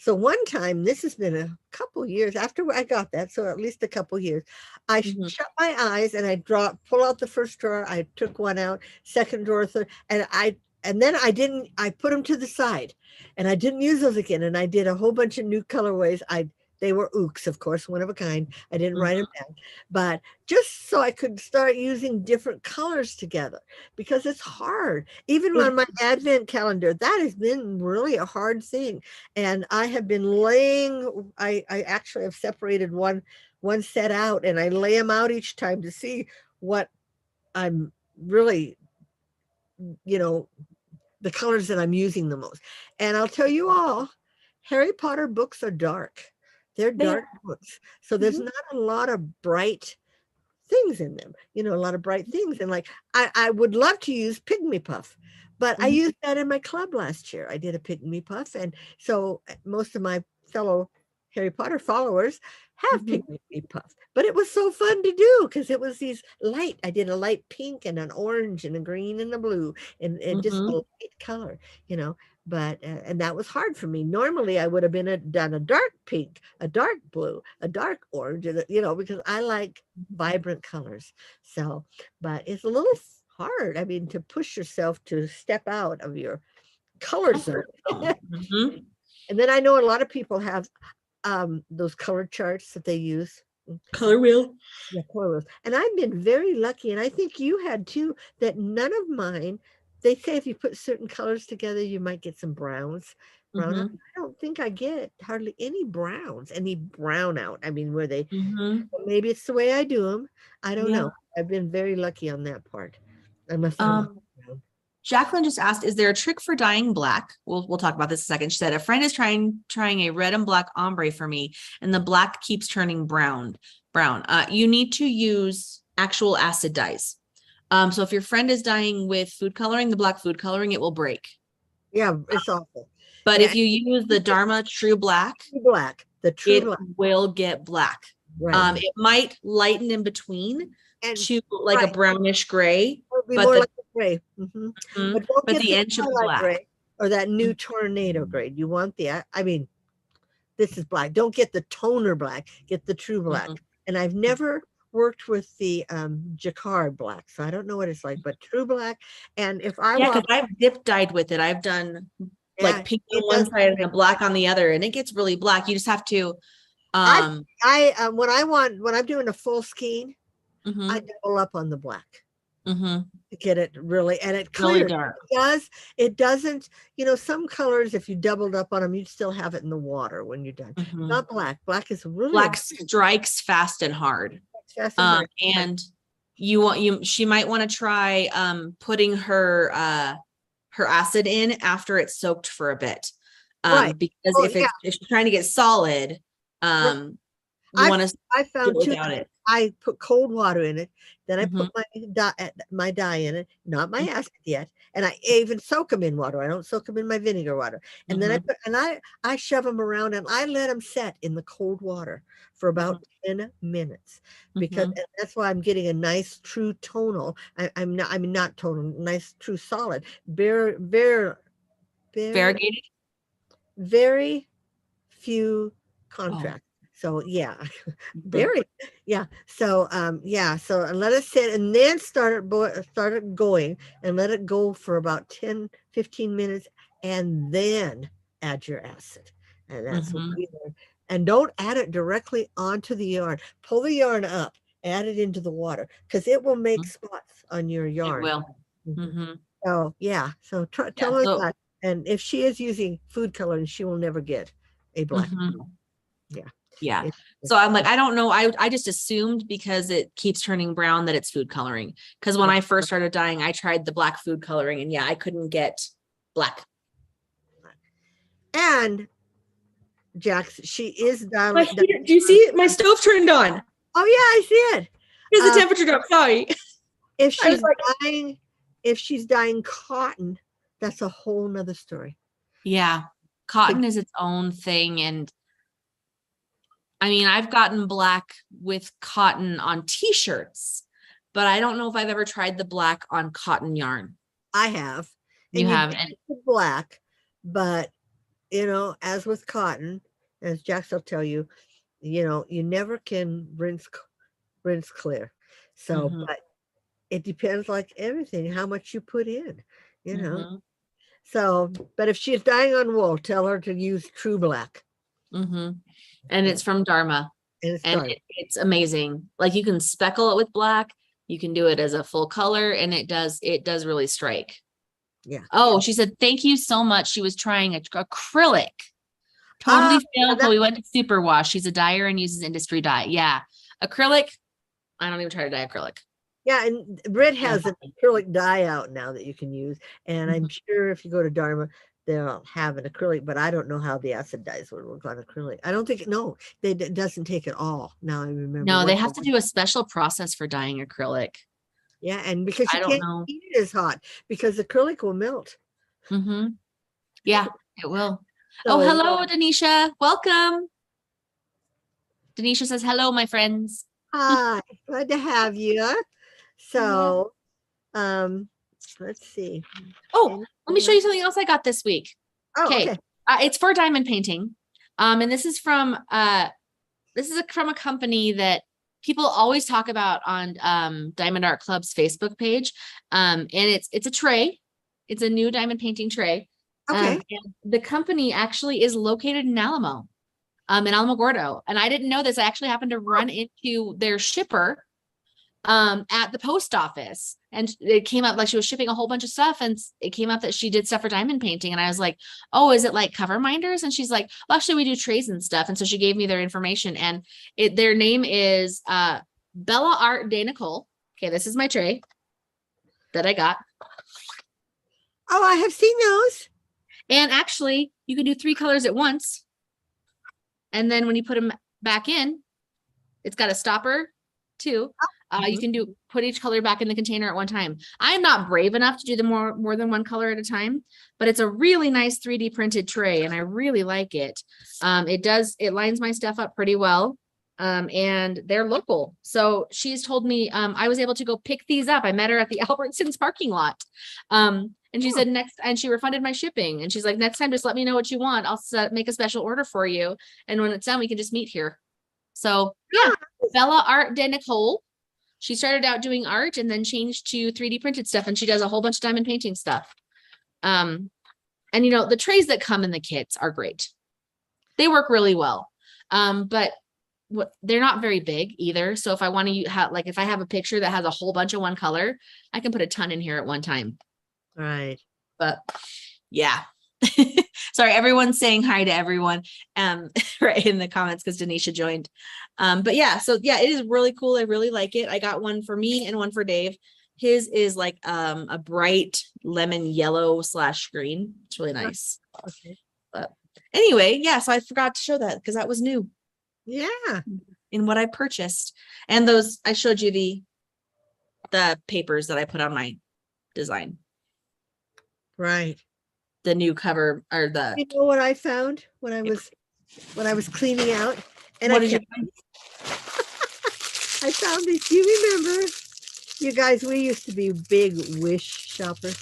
So one time, this has been a couple years after I got that, so at least a couple years, I Mhm. shut my eyes and I pull out the first drawer. I took one out, second drawer, third, and then I put them to the side and I didn't use those again. And I did a whole bunch of new colorways. They were ooks, of course, one of a kind. I didn't write them Mhm. down, but just so I could start using different colors together because it's hard. Even on my advent calendar, that has been really a hard thing. And I have been I actually have separated one set out and I lay them out each time to see what I'm really, you know, the colors that I'm using the most. And I'll tell you all, Harry Potter books are dark. They're They dark books. So there's Mhm. not a lot of bright things in them, a lot of bright things. And like, I would love to use Pygmy Puff, but I Mhm. used that in my club last year. I did a Pygmy Puff. And so most of my fellow Harry Potter followers have Mhm. Pygmy Puff, but it was so fun to do because it was I did a light pink and an orange and a green and a blue and just a Mhm. light color, but and that was hard for me. Normally I would have done a dark pink, a dark blue, a dark orange, and because I like vibrant colors. So, but it's a little hard. I mean, to push yourself to step out of your color zone. Comfort zone. Mhm. And then I know a lot of people have those color charts that they use. Color wheel. Yeah, colors. And I've been very lucky, and I think you had too, that none of mine, they say if you put certain colors together, you might get some brown out. Mhm. I don't think I get hardly any browns, any brown out. I mean, where they, Mhm. maybe it's the way I do them. I don't Yeah. know. I've been very lucky on that part. Unless I want Um, brown. Jacqueline just asked, is there a trick for dyeing black? We'll talk about this in a second. She said, a friend is trying a red and black ombre for me, and the black keeps turning brown. You need to use actual acid dyes. So if your friend is dyeing with food coloring, the black food coloring, it will break. Yeah, it's awful. But Yeah, if you use the Dharma True Black, the true it black, will get black. right. It might lighten in between And to like a right, brownish gray, it'll be but more the like a gray. But don't but get the the end should be twilight black. gray or that new tornado gray. You want I mean, this is black. Don't get the toner black, get the true black. Mhm. And I've never worked with the jacquard black, so I don't know what it's like, but true black. And if I Yeah, because want, I've dip dyed with it. I've done yeah, like pink on it one does. side and a black on the other, and it gets really black. You just have to I um when I'm doing a full skein, I mhm, double up on the black mhm, to get it really, and it really clears. dark. It doesn't, some colors, if you doubled up on them, you'd still have it in the water when you're done. Mhm. Not black. Black is really a Black strikes fast and hard. fast and hard. And she might want to try putting her acid in after it's soaked for a bit. Right. Because Oh, if yeah. if she's trying to get solid, Right. you want to I do it found too without it. I put cold water in it, then I Mhm. put my dye in it, not my Mhm. acid yet, and I even soak them in water. I don't soak them in my vinegar water. And then Mhm. I shove them around and I let them set in the cold water for about Mhm. 10 minutes because Mhm. and that's why I'm getting a nice true tonal. I'm not tonal, nice true solid. Very, Variegated. very few Oh. contracts. So yeah, Mhm. very, yeah. So yeah, so let it sit and then start it going and let it go for about 10-15 minutes and then add your acid. And that's what Mhm. we learn. And don't add it directly onto the yarn. Pull the yarn up, add it into the water because it will make Mhm. spots on your It yarn. will. Mhm. Mhm. So yeah, so Yeah. tell her So that. And if she is using food coloring, she will never get a black. mhm. Yeah. Yeah. It, So I'm like, I don't know. I just assumed because it keeps turning brown that it's food coloring. Because when I first started dyeing, I tried the black food coloring, and yeah, I couldn't get black. and Jax, she is My dialing. heater, do you see it? My stove turned on Oh yeah, I see it. because the Uh, temperature dropped. Sorry. if I was she's like, dying, if she's dying cotton, that's a whole nother story. yeah, To- cotton is its own thing, and I mean, I've gotten black with cotton on t-shirts, but I don't know if I've ever tried the black on cotton yarn. I have. You have, and black, but you know, as with cotton, as Jax will tell you, you know, you never can rinse clear. So, but it depends, like everything, how much you put in, you know. So, but if she's dyeing on wool, tell her to use True Black. And it's from Dharma, and it's amazing. Like you can speckle it with black, you can do it as a full color, and it does really strike. Yeah. Oh, she said, thank you so much. She was trying acrylic. Totally failed, but we went to superwash. She's a dyer and uses industry dye. Yeah. Acrylic. I don't even try to dye acrylic. Yeah, and Britt has an acrylic dye out now that you can use. And I'm sure if you go to Dharma, they'll have an acrylic, but I don't know how the acid dyes would work on acrylic. I don't think, it doesn't take it all. Now I remember. No, they have to do a special process for dyeing acrylic. Yeah, and because you can't heat it as hot, because acrylic will melt. Yeah, it will. So, hello, Denisha. Welcome. Denisha says, hello, my friends. Hi, glad to have you. So, let's see. Oh, let me show you something else I got this week. Okay. It's for diamond painting. And this is from a company that people always talk about on Diamond Art Club's Facebook page. And it's a tray. It's a new diamond painting tray. And the company actually is located in Alamo, in Alamogordo. And I didn't know this. I actually happened to run into their shipper at the post office, and it came up like she was shipping a whole bunch of stuff, and it came up that she did stuff for diamond painting. And I was like, oh, is it like cover minders? And she's like, well, actually we do trays and stuff. And so she gave me their information, and their name is Bella Art de Nicole. Okay, this is my tray that I got. Oh, I have seen those. And actually you can do 3 colors at once, and then when you put them back in, it's got a stopper too. You can put each color back in the container at one time. I'm not brave enough to do the more than one color at a time, but it's a really nice 3D printed tray, and I really like it. It lines my stuff up pretty well. And they're local. So she's told me, I was able to go pick these up. I met her at the Albertsons parking lot. And she said and she refunded my shipping. And she's like, next time, just let me know what you want. I'll make a special order for you. And when it's done, we can just meet here. So yeah, Bella Art de Nicole. She started out doing art and then changed to 3D printed stuff. And she does a whole bunch of diamond painting stuff. And you know, the trays that come in the kits are great. They work really well. But they're not very big either. So if I want to have, like, if I have a picture that has a whole bunch of one color, I can put a ton in here at one time. Right. But yeah. Sorry, everyone's saying hi to everyone right in the comments because Denisha joined. But yeah, so yeah, it is really cool. I really like it. I got one for me and one for Dave. His is like a bright lemon yellow / green. It's really nice. Okay. But anyway, yeah, so I forgot to show that because that was new. Yeah. In what I purchased. And those, I showed you the papers that I put on my design. Right. The new cover, or you know what I found when I was cleaning out? And what did you find? I found these. Do you remember, you guys, we used to be big Wish shoppers.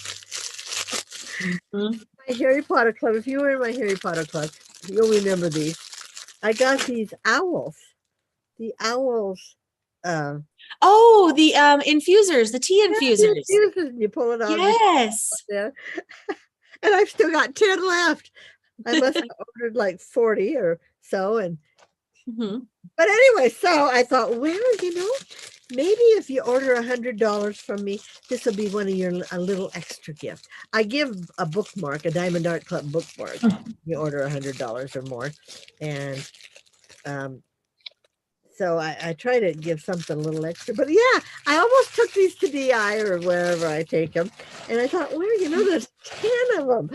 My Harry Potter Club. If you were in my Harry Potter Club, you'll remember these. I got these owls. The owls. The infusers, the tea infusers. You pull it out. Yes. And I've still got 10 left. I must have ordered like 40 or so. And but anyway, so I thought, well, you know, maybe if you order $100 from me, this will be one of a little extra gift. I give a bookmark, a Diamond Art Club bookmark. You order $100 or more, and so I try to give something a little extra. But yeah, I almost took these to DI or wherever I take them, and I thought, well, you know, there's 10 of them.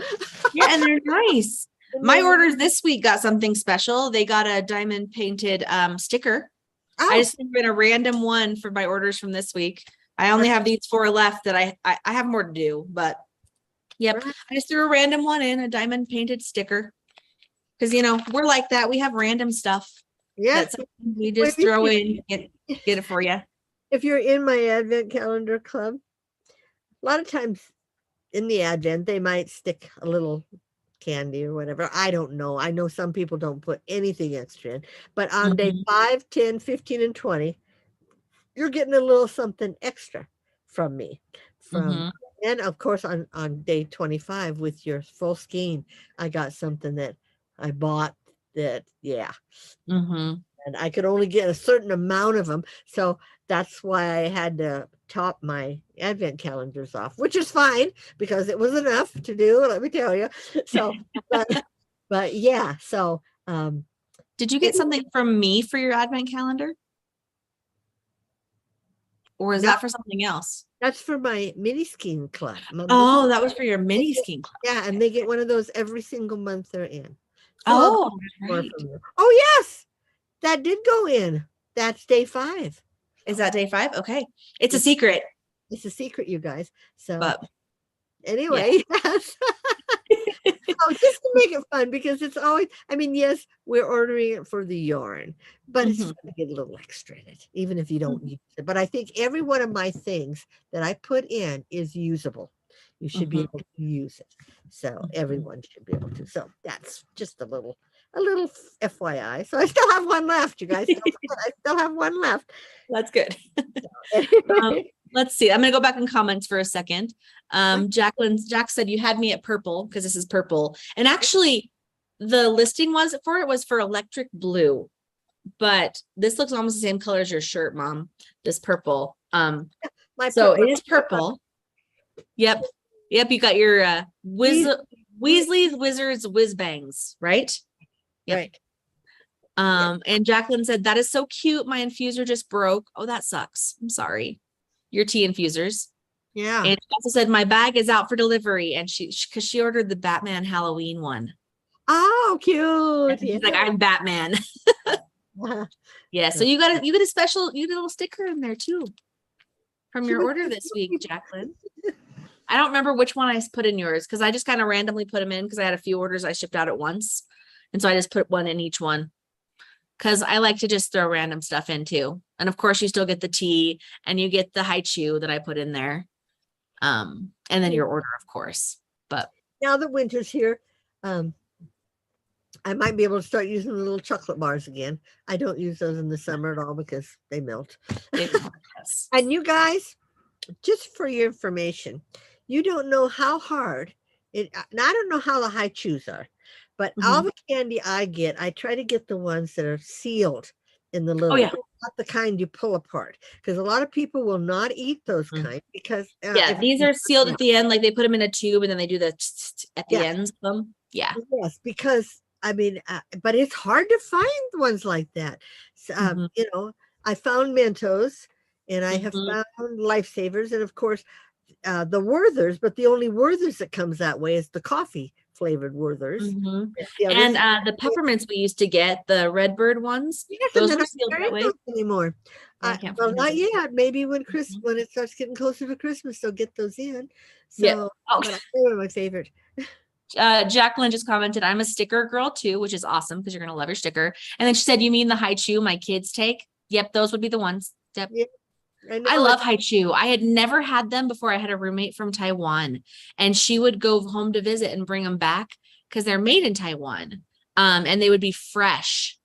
Yeah, and they're nice. My orders this week got something special. They got a diamond painted sticker. I just threw in a random one for my orders from this week. I only have these 4 left that I have more to do, but yep. I just threw a random one in, a diamond painted sticker. Because, you know, we're like that. We have random stuff. Yes. That's something we Well, just throw in, get it for you. if you're in my Advent calendar club, a lot of times in the Advent, they might stick a little candy or whatever. I don't know. I know some people don't put anything extra in, but on day Mhm. 5, 10, 15, and 20, you're getting a little something extra from me. From Mhm. and of course on day 25 with your full skein, I got something that I bought that, yeah. Mhm. And I could only get a certain amount of them. So that's why I had to top my advent calendars off, which is fine because it was enough to do, let me tell you. So, but, but yeah, so, Did you get something from me for your advent calendar? Or is no, that for something else? that's for my mini skiing club. Oh, that was for your mini skiing club. Yeah, and they get one of those every single month they're in. So Oh, right. oh yes, that did go in. That's day 5. Is that day 5? Okay. It's a Yes. secret, It's a secret, you guys. So but anyway, yes. Oh, just to make it fun because it's always, I mean, yes, we're ordering it for the yarn, but it's Mhm. fun to get a little extra in it, even if you don't use it. But I think every one of my things that I put in is usable. You should be Mhm. able to use it. So Mhm. everyone should be able to. So that's just a little FYI. So I still have one left, you guys. Don't forget, I still have one left. That's good. Anyway, Let's see. I'm gonna go back in comments for a second. Jack said you had me at purple because this is purple. And actually the listing was for electric blue, but this looks almost the same color as your shirt, Mom. This purple. So it is purple. Yep. Yep, you got your Weasley's Wizards Whiz Bangs, right? Yep. right. And Jacqueline said, that is so cute. My infuser just broke. Oh, that sucks. I'm sorry. Your tea infusers. Yeah. And she also said, my bag is out for delivery. And because she ordered the Batman Halloween one. Oh, cute. She's like, I'm Batman. Yeah. Yeah. So you get a special, you get a little sticker in there too from your order this week, Jacqueline. I don't remember which one I put in yours because I just kind of randomly put them in because I had a few orders I shipped out at once. And so I just put one in each one because I like to just throw random stuff in too. And of course you still get the tea and you get the haichu that I put in there. And then your order, of course. But now that winter's here, I might be able to start using the little chocolate bars again. I don't use those in the summer at all because they melt. yes. And you guys, just for your information, you don't know how hard it, and I don't know how the high chews are, but all the candy I get, I try to get the ones that are sealed in the little, not the kind you pull apart, because a lot of people will not eat those kind because these are sealed at the end, like they put them in a tube and then they do the at the ends of them. Yeah. Yes, because I mean, but it's hard to find ones like that. So, you know, I found Mentos and I have found Lifesavers, and of course, the Werthers, but the only Werthers that comes that way is the coffee flavored Werthers. And the peppermints we used to get, the Redbird ones, those are sealed that way anymore. Well, not yet. Maybe when when it starts getting closer to Christmas, they'll get those in. So, but they were my favorite. Jacqueline just commented, I'm a sticker girl too, which is awesome because you're gonna love your sticker. And then she said, you mean the haichu my kids take? Yep, those would be the ones. Yep. Yeah. I love haichu. I had never had them before. I had a roommate from Taiwan and she would go home to visit and bring them back because they're made in Taiwan. And they would be fresh.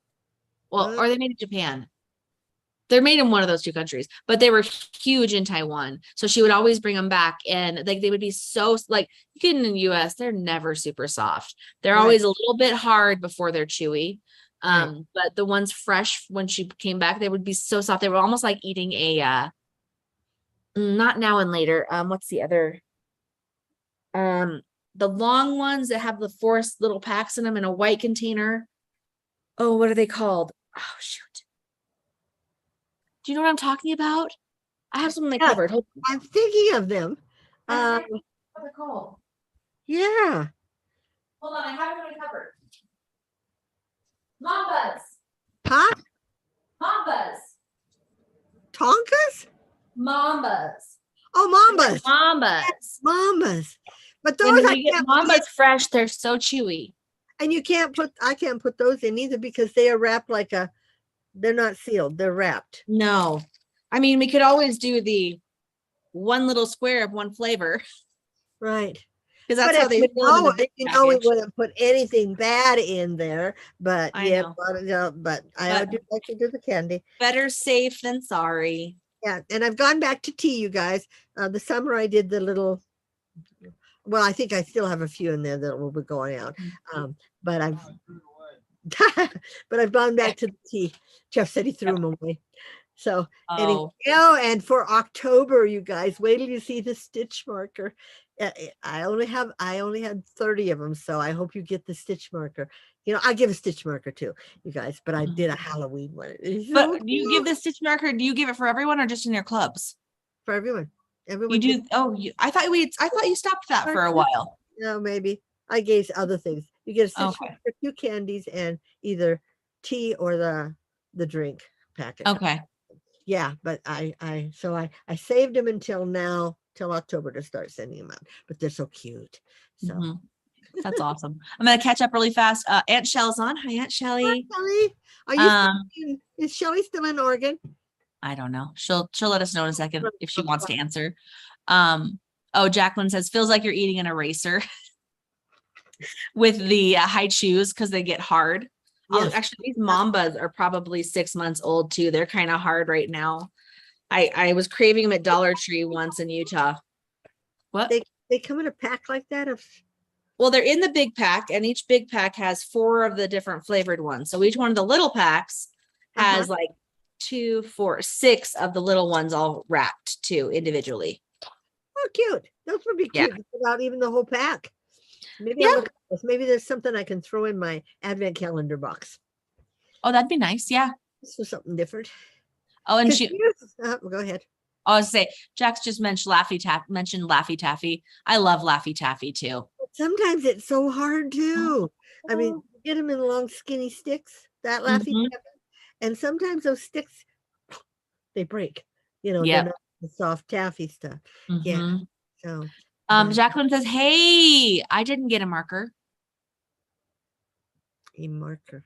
Well, or they made in Japan. They're made in one of those two countries, but they were huge in Taiwan. So she would always bring them back and like they would be so like you get in the US, they're never super soft. They're always a little bit hard before they're chewy. But the ones fresh when she came back, they would be so soft. They were almost like eating a not now and later. What's the other? The long ones that have the 4 little packs in them in a white container. Oh, what are they called? Oh shoot. Do you know what I'm talking about? I have some in my cupboard. I'm thinking of them. What they're called. Yeah. Hold on, I have them in my cupboard. Mambas. Huh? Mambas. Tonkas? Mambas. Oh, Mambas. Mambas. Mambas. But those when you get Mambas fresh, they're so chewy. And you can't put, I can't put those in either because they are wrapped like a They're not sealed. They're wrapped. No, I mean, we could always do the one little square of one flavor Right. because that's But how they fill it in the big we package. wouldn't put anything bad in there. But I yeah, know. but I But do like to do the candy. better safe than sorry. Yeah, and I've gone back to tea, you guys. The summer I did the little. Well, I think I still have a few in there that will be going out. But I've but I've gone back to the tea. Jeff said he threw them away. So anyway, and for October, you guys, wait till you see the stitch marker. I only had 30 of them, so I hope you get the stitch marker. You know, I give a stitch marker too, you guys, but I did a Halloween one. But do you give the stitch marker? Do you give it for everyone or just in your clubs? For everyone. You do. I thought you stopped that for a while. No, maybe I gave other things. You get a stitch marker, 2 candies, and either tea or the drink packet. Okay. Yeah, but I saved them until now, till October to start sending them out. But they're so cute. So that's awesome. I'm gonna catch up really fast. Aunt Shell's on. Hi, Aunt Shelly. Hi, Shelly. Is Shelly still in Oregon? I don't know. She'll let us know in a second if she wants to answer. Jacqueline says feels like you're eating an eraser with the high chews because they get hard. Yes. Actually, these Mambas are probably 6 months old too. They're kind of hard right now. I was craving them at Dollar Tree once in Utah. What? They come in a pack like that? Well, they're in the big pack, and each big pack has 4 of the different flavored ones. So each one of the little packs has like 2, 4, 6 of the little ones all wrapped too individually. Oh, cute. Those would be cute without even the whole pack. Maybe maybe there's something I can throw in my advent calendar box. Oh, that'd be nice. Yeah. This was something different. Oh, and go ahead. I was say Jax just mentioned Laffy Taffy. I love Laffy Taffy too. Sometimes it's so hard too. I mean, get them in long skinny sticks, that Laffy Taffy, and sometimes those sticks they break. You know, they're not the soft taffy stuff. Yeah. So Jacqueline says, hey, I didn't get a marker. A marker.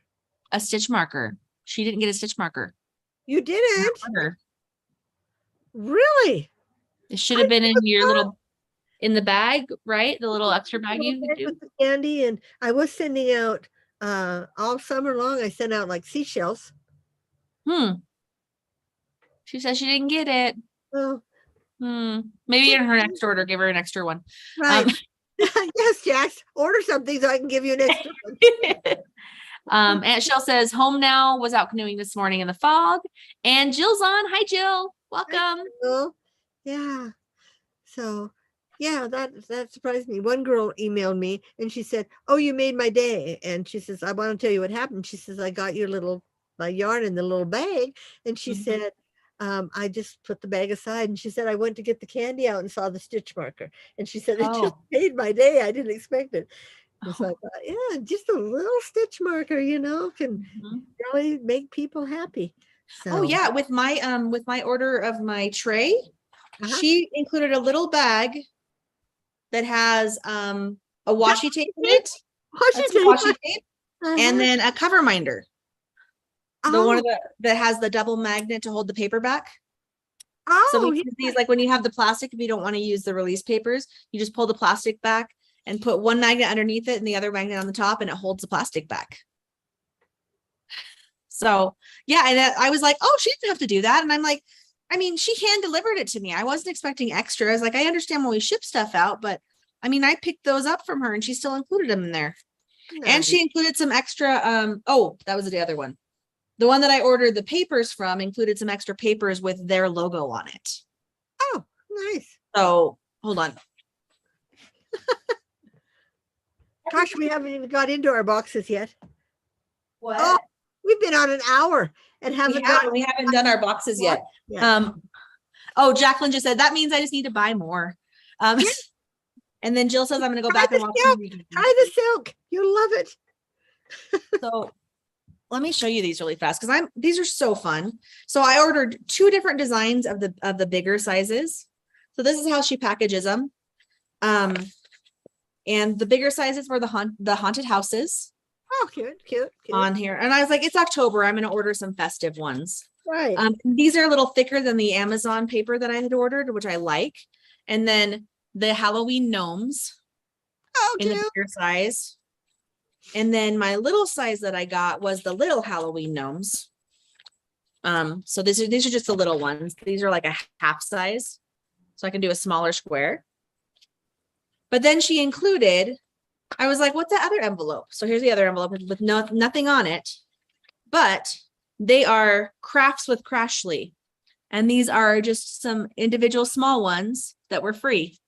A stitch marker. She didn't get a stitch marker. You didn't? Really? It should have been in your in the bag, right? The little extra bag you could do. With the candy, and I was sending out all summer long. I sent out like seashells. She says she didn't get it. Oh. Maybe in her next order, give her an extra one. Right. Yes, Jax. Order something so I can give you an extra one. Aunt Shell says, home now, was out canoeing this morning in the fog. And Jill's on. Hi, Jill. Welcome. Hi, Jill. Yeah. So, yeah, that surprised me. One girl emailed me and she said, oh, you made my day. And she says, I want to tell you what happened. She says, I got your my yarn in the little bag. And she said, I just put the bag aside, and she said, I went to get the candy out and saw the stitch marker. And she said, it just made my day. I didn't expect it. So I thought, yeah, just a little stitch marker, can really make people happhi. So. Oh yeah. With my order of my tray, she included a little bag that has a washi tape in it. Washi tape. And then a cover minder. The one that has the double magnet to hold the paper back. So we use these, like when you have the plastic, if you don't want to use the release papers, you just pull the plastic back and put one magnet underneath it and the other magnet on the top, and it holds the plastic back. So yeah, and I was like, oh, she didn't have to do that. And I'm like, I mean, she hand delivered it to me. I wasn't expecting extras. Like, I understand when we ship stuff out, but I mean, I picked those up from her and she still included them in there. Nice. And she included some extra, that was the other one. The one that I ordered the papers from included some extra papers with their logo on it. Oh, nice. So hold on. Gosh, we haven't even got into our boxes yet. What? Oh, we've been on an hour and we haven't done our boxes yet. Yeah. Jacqueline just said, that means I just need to buy more. And then Jill says, I'm going to go back and watch. Try the silk. You'll love it. So let me show you these really fast because these are so fun. So I ordered 2 different designs of the bigger sizes. So this is how she packages them. And the bigger sizes were the haunted houses. Oh, cute, cute, cute. on here. And I was like, it's October. I'm going to order some festive ones. Right. These are a little thicker than the Amazon paper that I had ordered, which I like. And then the Halloween gnomes Oh, in the cute. bigger size. And then my little size that I got was the little Halloween gnomes. So these are just the little ones. These are like a half size. So I can do a smaller square. But then she included, I was like, what's the other envelope? So here's the other envelope with nothing on it, but they are crafts with Crashly. And these are just some individual small ones that were free.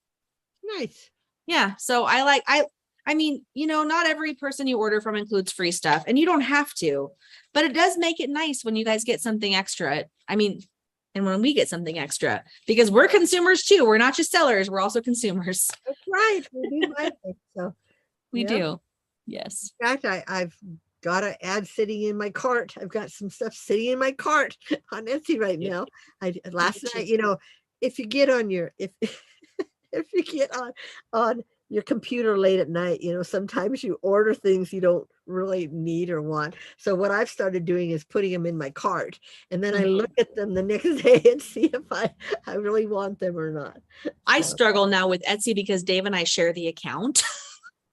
Nice. Yeah. So I mean, you know, not every person you order from includes free stuff, and you don't have to, but it does make it nice when you guys get something extra. I mean, and when we get something extra, because we're consumers too. We're not just sellers. We're also consumers. That's right. We do like it. So We yeah. do. Yes. In fact, I've got an ad sitting in my cart. I've got some stuff sitting in my cart on Etsy right now. Last night, you know, if you get on your if you get on your computer late at night, you know, sometimes you order things you don't really need or want. So what I've started doing is putting them in my cart, and then I look at them the next day and see if I really want them or not. I struggle now with Etsy because Dave and I share the account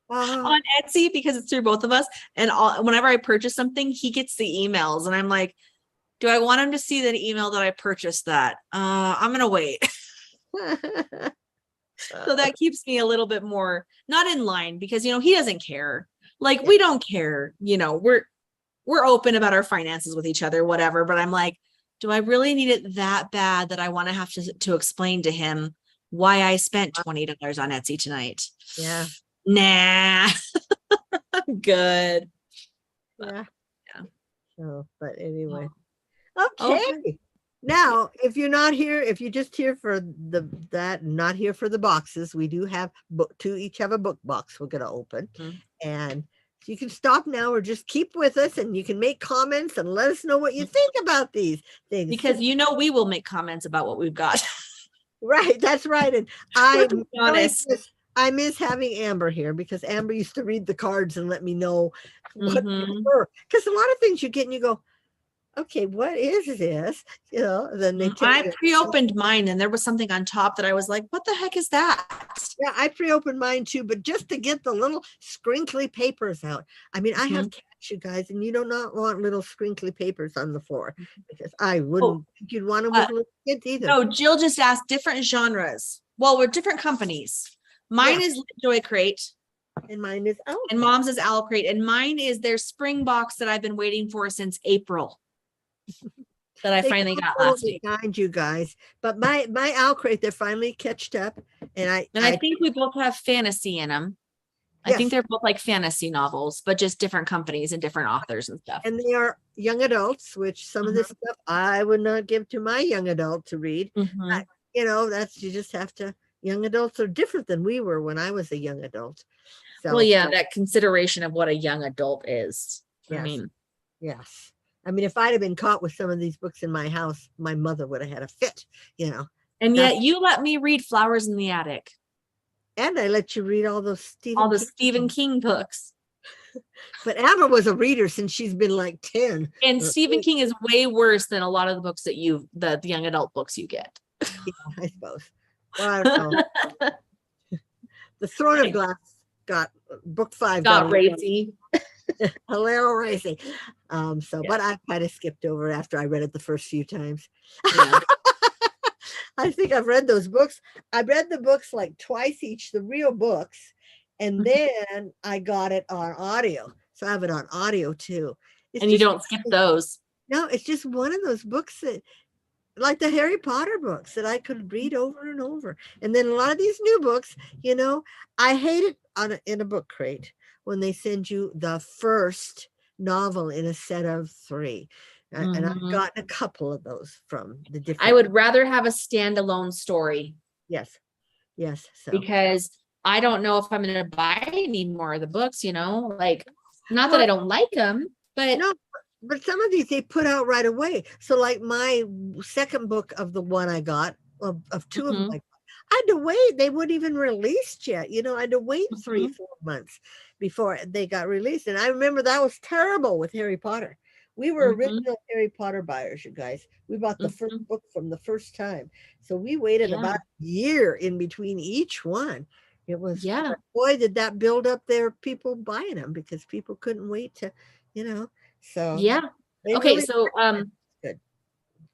on Etsy because it's through both of us. And whenever I purchase something, he gets the emails, and I'm like, do I want him to see the email that I purchased that? I'm going to wait. So that keeps me a little bit more not in line, because, you know, he doesn't care. Like, we don't care, you know, we're open about our finances with each other, whatever. But I'm like, do I really need it that bad that I want to have to explain to him why I spent $20 on Etsy tonight? Yeah. Nah, I'm good. Yeah. Yeah. So, but anyway. Okay. Okay. Now, if you're not here, if you're just here for not here for the boxes, we do have each have a book box we're going to open. And you can stop now or just keep with us, and you can make comments and let us know what you think about these things. Because, you know, we will make comments about what we've got. Right. That's right. And I'm honest. I miss having Amber here, because Amber used to read the cards and let me know what they were. Because a lot of things you get and you go, okay, what is this? You know, then they tell I pre-opened mine, and there was something on top that I was like, what the heck is that? Yeah, I pre-opened mine too, but just to get the little scrinkly papers out. I mean, I have cats, you guys, and you do not want little scrinkly papers on the floor, because I wouldn't think you'd want them with little kids either. No, Jill just asked different genres. Well, we're different companies. Mine is LitJoy Crate. And mine is OwlCrate. And Mom's is OwlCrate. And mine is their spring box that I've been waiting for since April. That I finally got last week. Behind you guys, but my OwlCrate, they're finally catched up, and I think we both have fantasy in them. I think they're both like fantasy novels, but just different companies and different authors and stuff. And they are young adults, which some of this stuff I would not give to my young adult to read. You know, you just have to. Young adults are different than we were when I was a young adult. So, well, yeah, that consideration of what a young adult is. Yes. I mean, yes. I mean, if I'd have been caught with some of these books in my house, my mother would have had a fit, you know. And yet you let me read Flowers in the Attic. And I let you read all those Stephen King books. But Amber was a reader since she's been like 10. And Stephen King is way worse than a lot of the books that the young adult books you get. Yeah, I suppose. Well, I don't know. The Throne of Glass got book 5. Got racy. A little racy. But I kind of skipped over after I read it the first few times. Yeah. I think I've read those books. I read the books like twice each, the real books. And then I got it on audio. So I have it on audio too. And you don't skip those. No, it's just one of those books that, like the Harry Potter books, that I could read over and over. And then a lot of these new books, you know, I hate it in a book crate when they send you the first novel in a set of 3. And I've gotten a couple of those from the different. I would rather have a standalone story. Yes. So. Because I don't know if I'm going to buy any more of the books, you know, like, not that I don't like them, but. No, but some of these they put out right away. So like my second book of the one I got, of 2 of them, I had to wait. They weren't even released yet. You know, I had to wait 3, 4 months before they got released. And I remember that was terrible with Harry Potter. We were original Harry Potter buyers, you guys. We bought the first book from the first time. So we waited about a year in between each one. It was, boy, did that build up their people buying them because people couldn't wait to, you know, so. Yeah. Okay. Really So, good.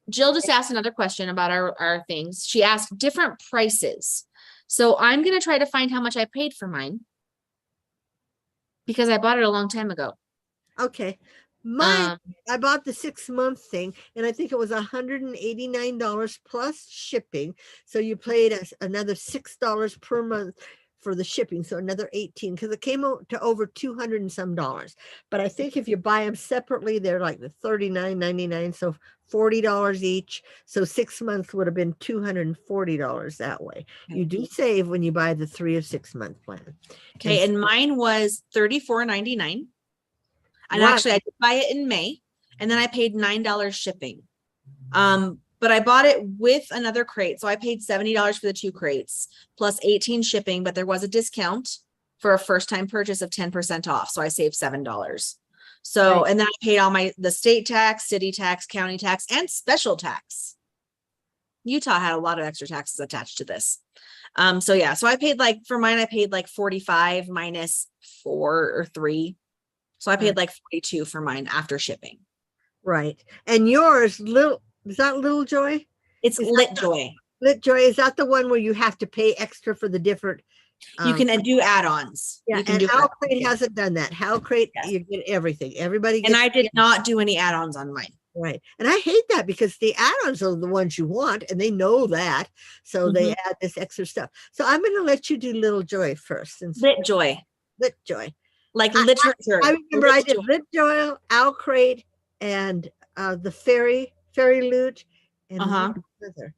Jill just asked another question about our things. She asked different prices. So I'm going to try to find how much I paid for mine because I bought it a long time ago. Okay. Mine, I bought the 6-month thing, and I think it was $189 plus shipping. So you paid another $6 per month for the shipping, so another $18 because it came out to over $200 and some dollars. But I think if you buy them separately, they're like the $39.99, so $40 each. So 6 months would have been $240 that way. You do save when you buy the 3 or 6 month plan. Okay, and mine was $34.99. And actually, I did buy it in May, and then I paid $9 shipping. But I bought it with another crate, so I paid $70 for the 2 crates plus $18 shipping. But there was a discount for a first-time purchase of 10% off, so I saved $7. So, and then I paid all the state tax, city tax, county tax, and special tax. Utah had a lot of extra taxes attached to this. So yeah, so I paid for mine, I paid like 45 minus 4 or 3. So I paid like 42 for mine after shipping. Right. And yours, is that LitJoy? It's LitJoy. LitJoy, is that the one where you have to pay extra for the different? You can do add-ons. Yeah, and OwlCrate hasn't done that. OwlCrate, you get everything. Everybody gets. And I did not do any add-ons on mine. Right. And I hate that because the add-ons are the ones you want, and they know that. So they add this extra stuff. So I'm going to let you do LitJoy first. LitJoy. LitJoy. Like literature. I remember I did LitJoy, OwlCrate, and the fairy loot, and another.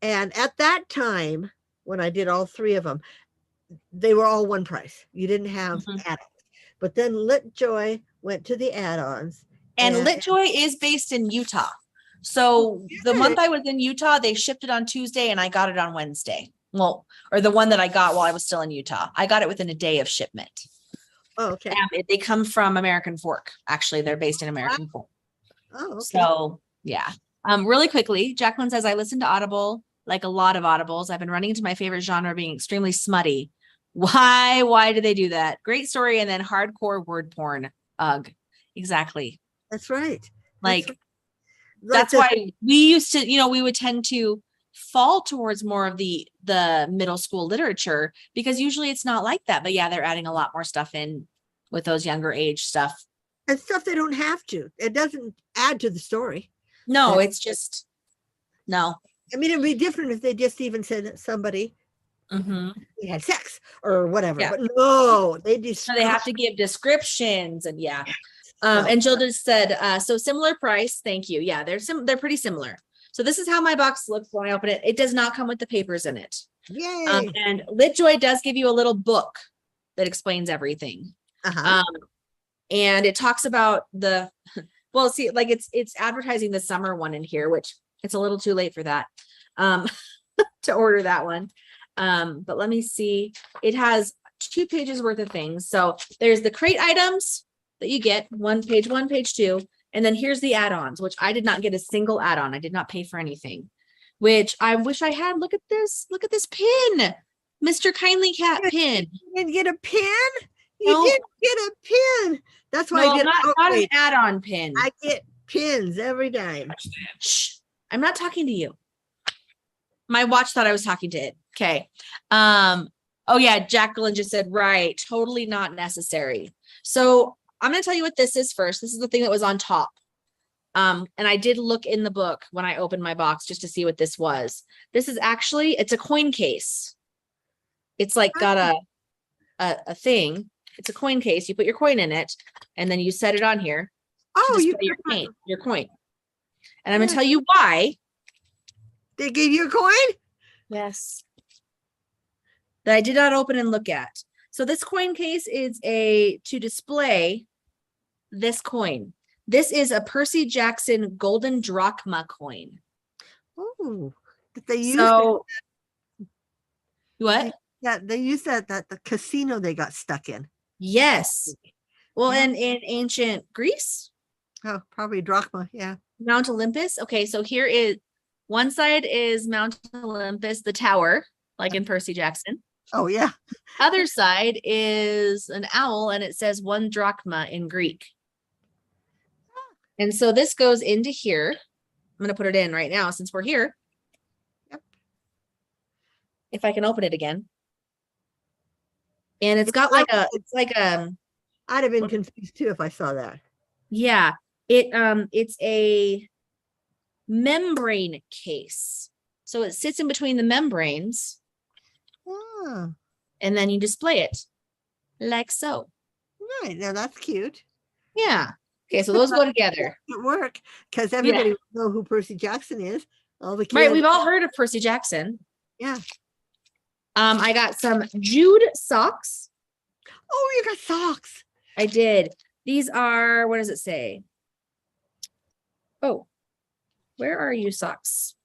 And at that time, when I did all 3 of them, they were all one price. You didn't have add-ons. But then LitJoy went to the add-ons. And LitJoy is based in Utah. So the month I was in Utah, they shipped it on Tuesday and I got it on Wednesday. Well, or the one that I got while I was still in Utah. I got it within a day of shipment. Oh, okay. They come from American Fork. Actually, they're based in American Fork. Oh, okay. So yeah. Really quickly, Jacqueline says, I listen to Audible, like a lot of Audibles. I've been running into my favorite genre being extremely smutty. Why do they do that? Great story. And then hardcore word porn. Ugh. Exactly. That's right. That's why we used to, we would tend to fall towards more of the middle school literature because usually it's not like that. But yeah, they're adding a lot more stuff in with those younger age stuff. And stuff they don't have to. It doesn't add to the story. No, it's just, no. I mean, it'd be different if they just even said somebody they had sex or whatever. Yeah. But no, so they have to give descriptions and and Jill just said, so similar price. Thank you. Yeah, they're pretty similar. So this is how my box looks when I open it. It does not come with the papers in it. Yay. And LitJoy does give you a little book that explains everything. And it talks about it's advertising the summer one in here, which it's a little too late for that, to order that one. But let me see. It has 2 pages worth of things. So there's the crate items that you get, page 1, page 2. And then here's the add-ons, which I did not get a single add-on. I did not pay for anything, which I wish I had. Look at this pin, Mr. Kindly Cat pin. You didn't get a pin? You didn't get a pin. That's why I did not an add-on pin. I get pins every time. Shh, I'm not talking to you. My watch thought I was talking to it. Okay. Oh yeah, Jacqueline just said, right, totally not necessary. So I'm going to tell you what this is first. This is the thing that was on top. And I did look in the book when I opened my box just to see what this was. This is actually, it's a coin case. It's like got a thing. It's a coin case. You put your coin in it and then you set it on here. Oh, you put your coin. And I'm going to tell you why. They gave you a coin? Yes. That I did not open and look at. So this coin case is to display this coin. This is a Percy Jackson golden drachma coin. Oh, did they use What? Yeah, they used that the casino they got stuck in. Yes. Well, Yeah. and in ancient Greece, Oh, probably drachma. Yeah. Mount Olympus. Okay, so here is one side is Mount Olympus, the tower, like in Percy Jackson. Oh, yeah. Other side is an owl, and it says 1 drachma in Greek. And so this goes into here. I'm going to put it in right now since we're here. Yep. If I can open it again. And it's got like I'd have been confused too if I saw that. yeah, it's a membrane case. So it sits in between the membranes. Oh. And then you display it like so. Right. Now that's cute. Yeah. Okay, so those go together. It work because everybody would know who Percy Jackson is. All the kids. Right, we've all heard of Percy Jackson. Yeah. I got some Jude socks. Oh, you got socks. I did. These are, what does it say? Oh, where are you socks?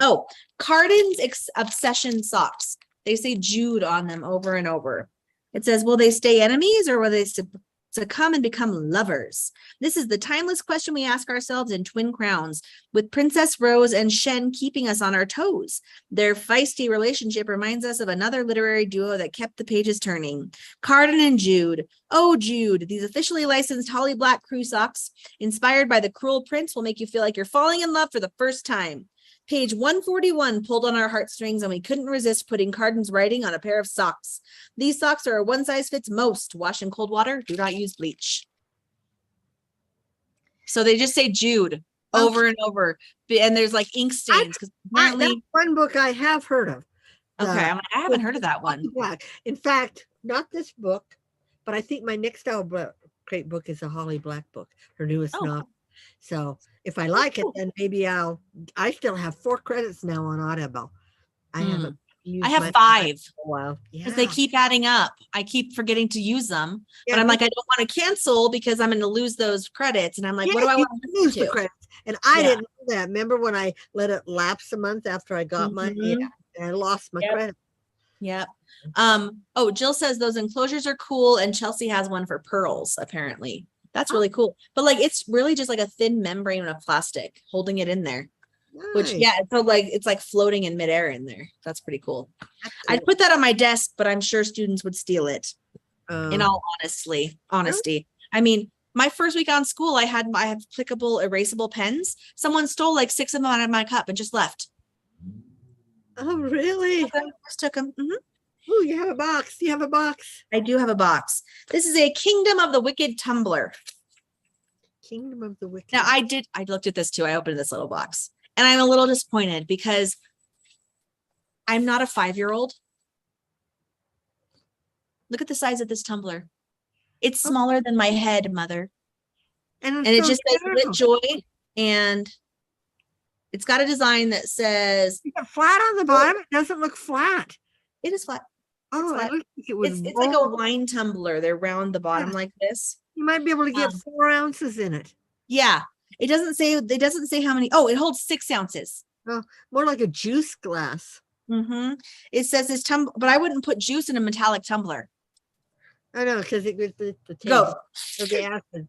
Oh, Cardin's Obsession socks. They say Jude on them over and over. It says, will they stay enemies or will they succumb and become lovers? This is the timeless question we ask ourselves in Twin Crowns, with Princess Rose and Shen keeping us on our toes. Their feisty relationship reminds us of another literary duo that kept the pages turning. Cardin and Jude. Oh, Jude, these officially licensed Holly Black crew socks, inspired by the cruel prince, will make you feel like you're falling in love for the first time. Page 141 pulled on our heartstrings, and we couldn't resist putting Cardin's writing on a pair of socks. These socks are a one size fits most. Wash in cold water. Do not use bleach. So they just say Jude over and over, and there's like ink stains because apparently that's one book I have heard of. Okay, I haven't heard of that one. Black. In fact, not this book, but I think my next OwlCrate book is a Holly Black book, her newest novel. So if I like it, then maybe I still have 4 credits now on Audible. I haven't used I have 5 for a while. because they keep adding up. I keep forgetting to use them, but I'm like, I don't want to cancel because I'm going to lose those credits. And I'm like, what do I want to lose the credits? And I didn't know that. Remember when I let it lapse a month after I got mine? Yeah, and I lost my credit. Yep. Oh, Jill says those enclosures are cool, and Chelsea has one for pearls, apparently. That's really cool. But like, it's really just like a thin membrane of plastic holding it in there. Nice. Which, so like, it's like floating in midair in there. That's pretty cool. I'd put that on my desk, but I'm sure students would steal it. In all honesty. I mean, my first week on school, I have applicable erasable pens. Someone stole like 6 of them out of my cup and just left. Oh, really? Just took them. Oh, you have a box. You have a box. I do have a box. This is a Kingdom of the Wicked tumbler. Kingdom of the Wicked. Now I looked at this too. I opened this little box and I'm a little disappointed because I'm not a 5-year-old. Look at the size of this tumbler. It's smaller than my head, Mother. And it just says LitJoy, and it's got a design that says flat on the bottom. It doesn't look flat. It is flat. Oh, flat. It looks like it was it's like a wine tumbler. They're round the bottom like this. You might be able to get 4 ounces in it. Yeah. It doesn't say how many. Oh, it holds 6 ounces. Oh, more like a juice glass. It says this tumbler, but I wouldn't put juice in a metallic tumbler. I know, because it gives the taste of the acid.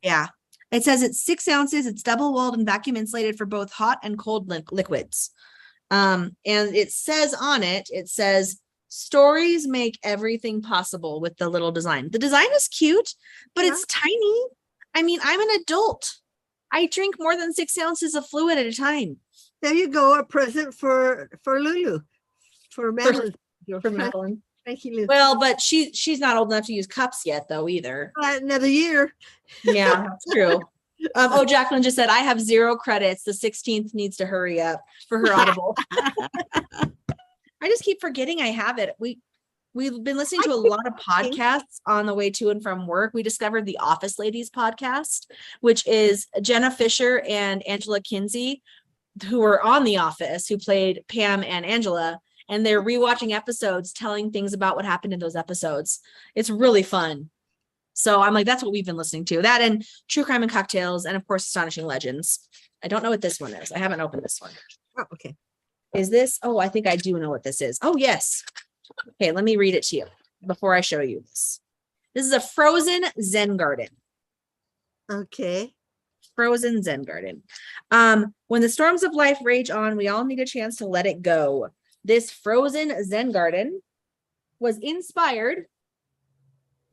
Yeah. It says it's 6 ounces. It's double walled and vacuum insulated for both hot and cold liquids. And it says on it, stories make everything possible with the little design. The design is cute, but it's tiny. I mean, I'm an adult. I drink more than 6 ounces of fluid at a time. There you go. A present for Lulu. For Madeline. For Madeline. Thank you, Lulu. Well, but she's not old enough to use cups yet, though, either. Another year. Yeah, that's true. Jacqueline just said, I have 0 credits. The 16th needs to hurry up for her Audible. I just keep forgetting I have it. We've been listening to a lot of podcasts on the way to and from work. We discovered the Office Ladies podcast, which is Jenna Fisher and Angela Kinsey, who were on The Office, who played Pam and Angela, and they're rewatching episodes, telling things about what happened in those episodes. It's really fun. So I'm like, that's what we've been listening to. That and True Crime and Cocktails, and of course, Astonishing Legends. I don't know what this one is. I haven't opened this one. Oh, okay. Is this, oh, I think I do know what this is. Oh, yes. Okay, let me read it to you before I show you this. This is a frozen Zen garden. Okay. Frozen Zen garden. When the storms of life rage on, we all need a chance to let it go. This frozen Zen garden was inspired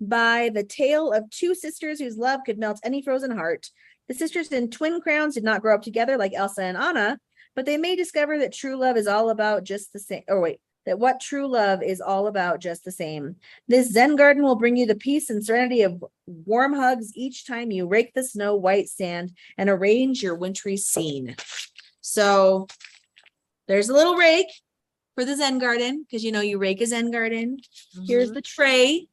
by the tale of two sisters whose love could melt any frozen heart. The sisters in twin crowns did not grow up together like Elsa and Anna, but they may discover that true love is all about just the same. Oh, wait. That what true love is all about just the same. This Zen garden will bring you the peace and serenity of warm hugs each time you rake the snow white sand and arrange your wintry scene. So there's a little rake for the Zen garden, because you know you rake a Zen garden. Here's the tray.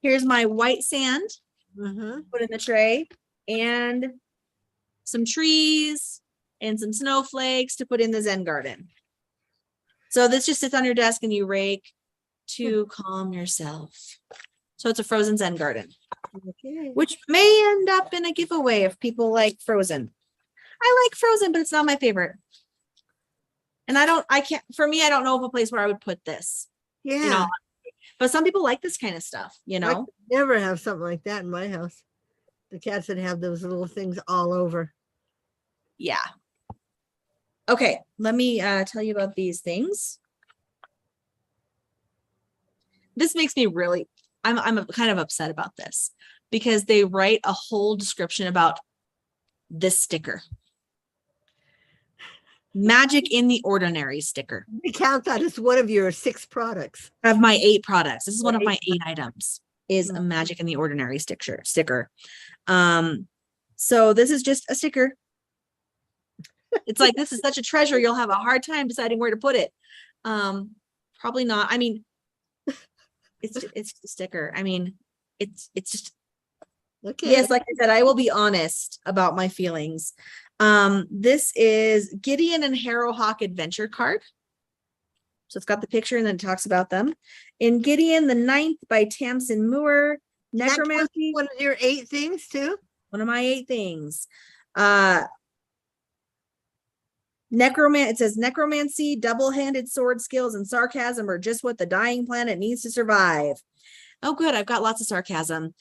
Here's my white sand. Put in the tray, and some trees and some snowflakes to put in the Zen garden. So this just sits on your desk and you rake to calm yourself. So it's a frozen Zen garden, which may end up in a giveaway if people like Frozen. I like Frozen, but it's not my favorite. And for me, I don't know of a place where I would put this. Yeah. You know, but some people like this kind of stuff, you know. I could never have something like that in my house. The cats would have those little things all over. Yeah. Okay, let me tell you about these things. This makes me really, I'm kind of upset about this because they write a whole description about this sticker. Magic in the Ordinary sticker. You count that as one of your 6 products. Of my 8 products. This is one of my 8 items, is a Magic in the Ordinary sticker. So this is just a sticker. It's like, this is such a treasure, you'll have a hard time deciding where to put it. Probably not. I mean, it's a sticker. I mean, it's just, okay. Yes, like I said, I will be honest about my feelings. This is Gideon and Harrowhawk adventure card. So it's got the picture and then it talks about them. In Gideon the Ninth by Tamsin Moore. Necromancy. One of your 8 things too? One of my 8 things. It says necromancy, double-handed sword skills, and sarcasm are just what the dying planet needs to survive. Oh, good. I've got lots of sarcasm.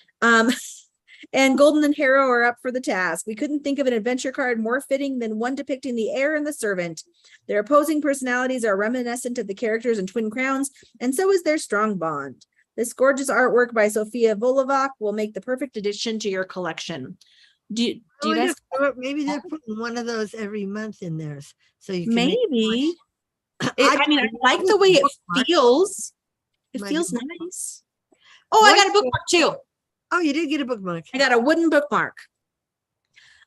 And Golden and Harrow are up for the task. We couldn't think of an adventure card more fitting than one depicting the heir and the servant. Their opposing personalities are reminiscent of the characters in Twin Crowns, and so is their strong bond. This gorgeous artwork by Sophia Volovac will make the perfect addition to your collection. Do you guys? Maybe they're putting one of those every month in theirs, so you can maybe. I mean, I like the way it feels. It feels nice. Oh, I got a bookmark too. Oh, you did get a bookmark. I got a wooden bookmark.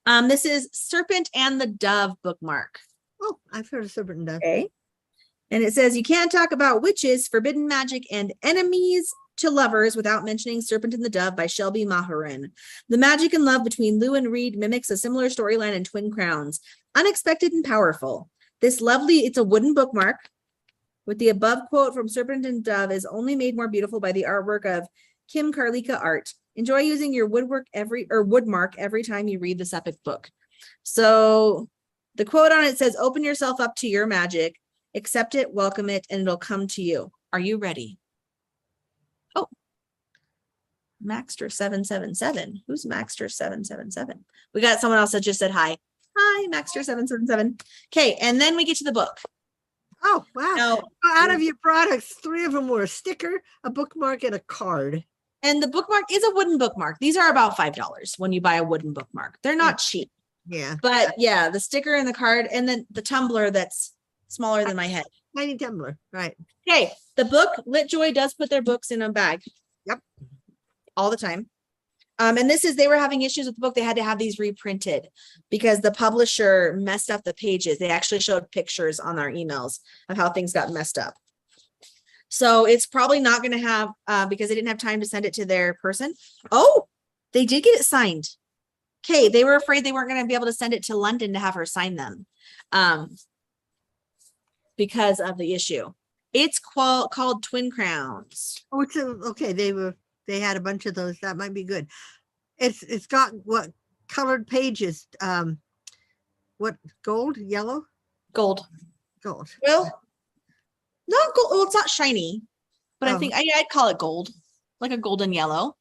This is Serpent and the Dove bookmark. Oh, I've heard of Serpent and Dove. Okay. And it says, you can't talk about witches, forbidden magic, and enemies to lovers without mentioning Serpent and the Dove by Shelby Mahurin. The magic and love between Lou and Reed mimics a similar storyline in Twin Crowns. Unexpected and powerful. It's a wooden bookmark with the above quote from Serpent and Dove is only made more beautiful by the artwork of Kim Karlika Art. Enjoy using your woodmark every time you read this epic book. So the quote on it says, open yourself up to your magic, accept it, welcome it, and it'll come to you. Are you ready? Oh, Maxter 777. Who's Maxter 777? We got someone else that just said hi. Hi, Maxter 777. Okay, and then we get to the book. Oh, wow. Now, out of your products, 3 of them were a sticker, a bookmark, and a card. And the bookmark is a wooden bookmark. These are about $5 when you buy a wooden bookmark. They're not cheap. Yeah. But yeah, the sticker and the card, and then the tumbler that's smaller than my head. Tiny tumbler, right. Okay, the book, LitJoy does put their books in a bag. Yep. All the time. And they were having issues with the book. They had to have these reprinted because the publisher messed up the pages. They actually showed pictures on our emails of how things got messed up. So it's probably not going to have, because they didn't have time to send it to their person. Oh, they did get it signed. Okay, they were afraid they weren't going to be able to send it to London to have her sign them because of the issue. It's called Twin Crowns. Oh, okay. They had a bunch of those. That might be good. It's got what colored pages? What, gold, yellow? Gold. Gold. Well, not gold. Well, it's not shiny, but I Oh. think I'd call it gold, like a golden yellow.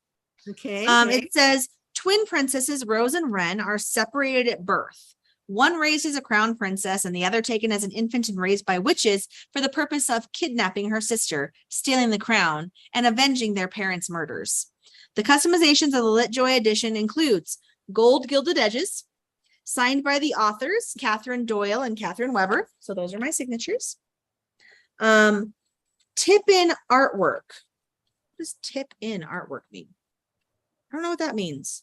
Okay. It says twin princesses Rose and Wren are separated at birth. One raised as a crown princess and the other taken as an infant and raised by witches for the purpose of kidnapping her sister, stealing the crown, and avenging their parents' murders. The customizations of the LitJoy edition includes gold gilded edges, signed by the authors, Catherine Doyle and Catherine Weber. So those are my signatures. Tip-in artwork. What does tip-in artwork mean? I don't know what that means.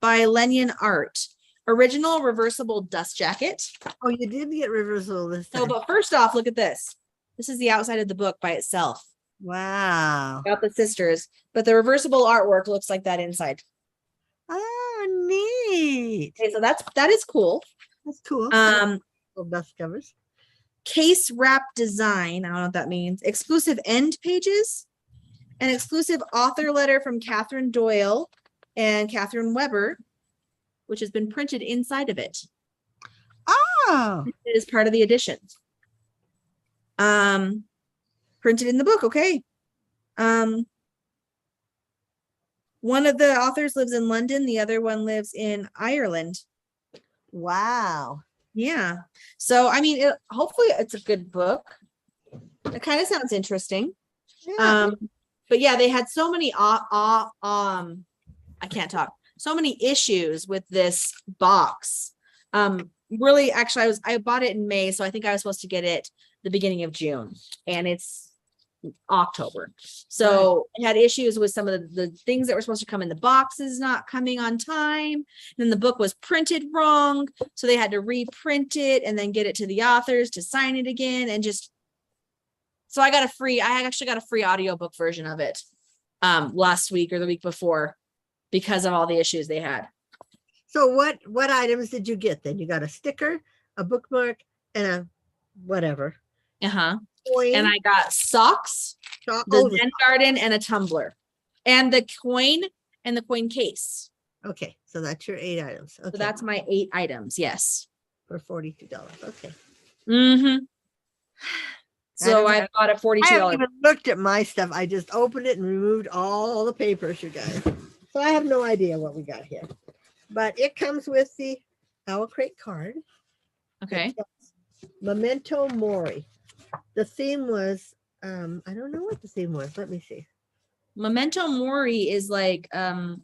By Lenyon Art. Original reversible dust jacket. Oh, you did get reversal this time. No, but first off, look at this. This is the outside of the book by itself. Wow. About the sisters. But the reversible artwork looks like that inside. Oh, neat. Okay, so that is cool. That's cool. Little dust covers. Case wrap design. I don't know what that means. Exclusive end pages. An exclusive author letter from Catherine Doyle and Catherine Weber, which has been printed inside of it. Oh. It is part of the edition. Printed in the book. Okay. One of the authors lives in London. The other one lives in Ireland. Wow. Yeah. So, I mean, hopefully it's a good book. It kind of sounds interesting. Yeah. But yeah, they had so many, I can't talk. So many issues with this box. Really, actually, I bought it in May, so I think I was supposed to get it the beginning of June, and it's October. So it had issues with some of the things that were supposed to come in the boxes not coming on time. And then the book was printed wrong, so they had to reprint it and then get it to the authors to sign it again, and just so I actually got a free audiobook version of it last week or the week before because of all the issues they had. So what items did you get then? You got a sticker, a bookmark, and a whatever. Coin. And I got socks, the Zen garden, and a tumbler, and the coin and the coin case. Okay, so that's your 8 items. Okay. So that's my 8 items. Yes. For $42. Okay. Mm-hmm. So I bought it $42. I haven't even looked at my stuff. I just opened it and removed all the papers, you guys. So I have no idea what we got here. But it comes with the OwlCrate card. Okay. Memento Mori. The theme was, I don't know what the theme was. Let me see. Memento Mori is like a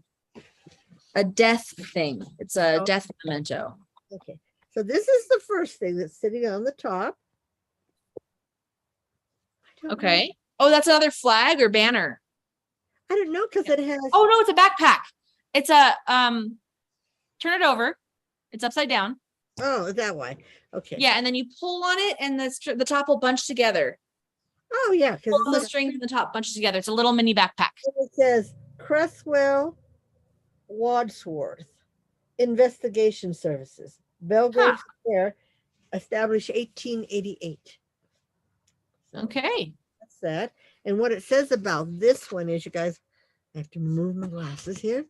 death thing. It's a death memento. Okay. So this is the first thing that's sitting on the top. Okay. Oh, that's another flag or banner. I don't know because it has. Oh no, it's a backpack. It's a turn it over. It's upside down. Oh, that way. Okay. Yeah, and then you pull on it, and the top will bunch together. Oh yeah, because the strings in the top bunches together. It's a little mini backpack. It says Cresswell Wadsworth Investigation Services, Belgrade Square, established 1888. So okay. that's that. And what it says about this one is, you guys, I have to remove my glasses here.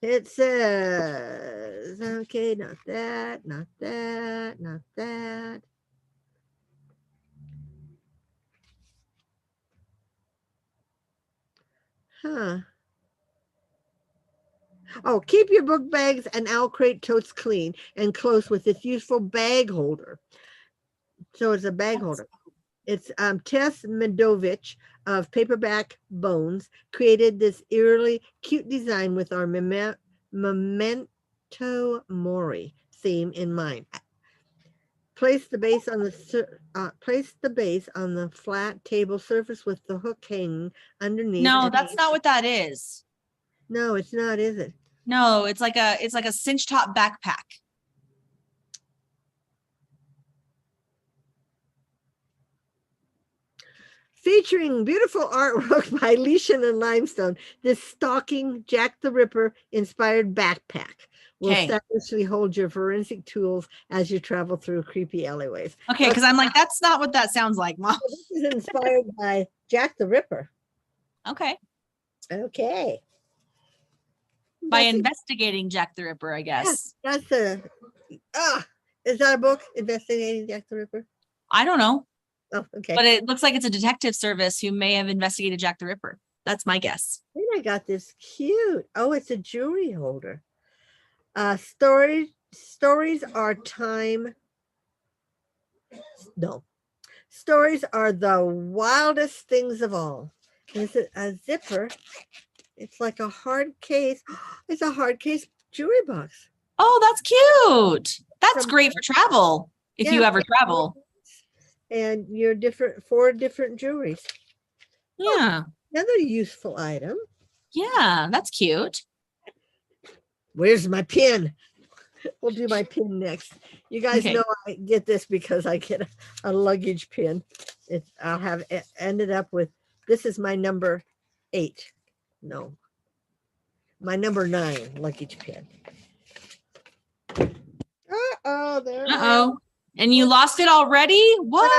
It says, okay, not that, not that, not that. Huh. Oh, keep your book bags and OwlCrate totes clean and close with its useful bag holder. So it's a bag holder. It's Tess Medovich of Paperback Bones created this eerily cute design with our Memento Mori theme in mind. Place the base on the flat table surface with the hook hanging underneath. No, that's not what that is. No, it's not, is it? No, it's like a cinch top backpack. Featuring beautiful artwork by Leishan and Limestone, this stalking Jack the Ripper inspired backpack will stylishly hold your forensic tools as you travel through creepy alleyways. Okay, because I'm like, that's not what that sounds like, Mom. This is inspired by Jack the Ripper. Okay. Okay. By investigating Jack the Ripper, I guess. That's is that a book, Investigating Jack the Ripper? I don't know, Oh, okay. but it looks like it's a detective service who may have investigated Jack the Ripper. That's my guess. Then I got this cute. Oh, it's a jewelry holder. Stories are time. No. Stories are the wildest things of all. And it's a zipper. It's like a hard case. It's a hard case jewelry box. Oh, that's cute. That's Some- great for travel. If you Yeah. ever travel. And your four different jewelries. Yeah. Another useful item. Yeah, that's cute. Where's my pin? We'll do my pin next. You guys Okay. know I get this because I get a luggage pin. I'll have ended up with, this is my number 8. No, my number 9 luggage pin. Uh-oh, there. Uh-oh. And you lost it already? What?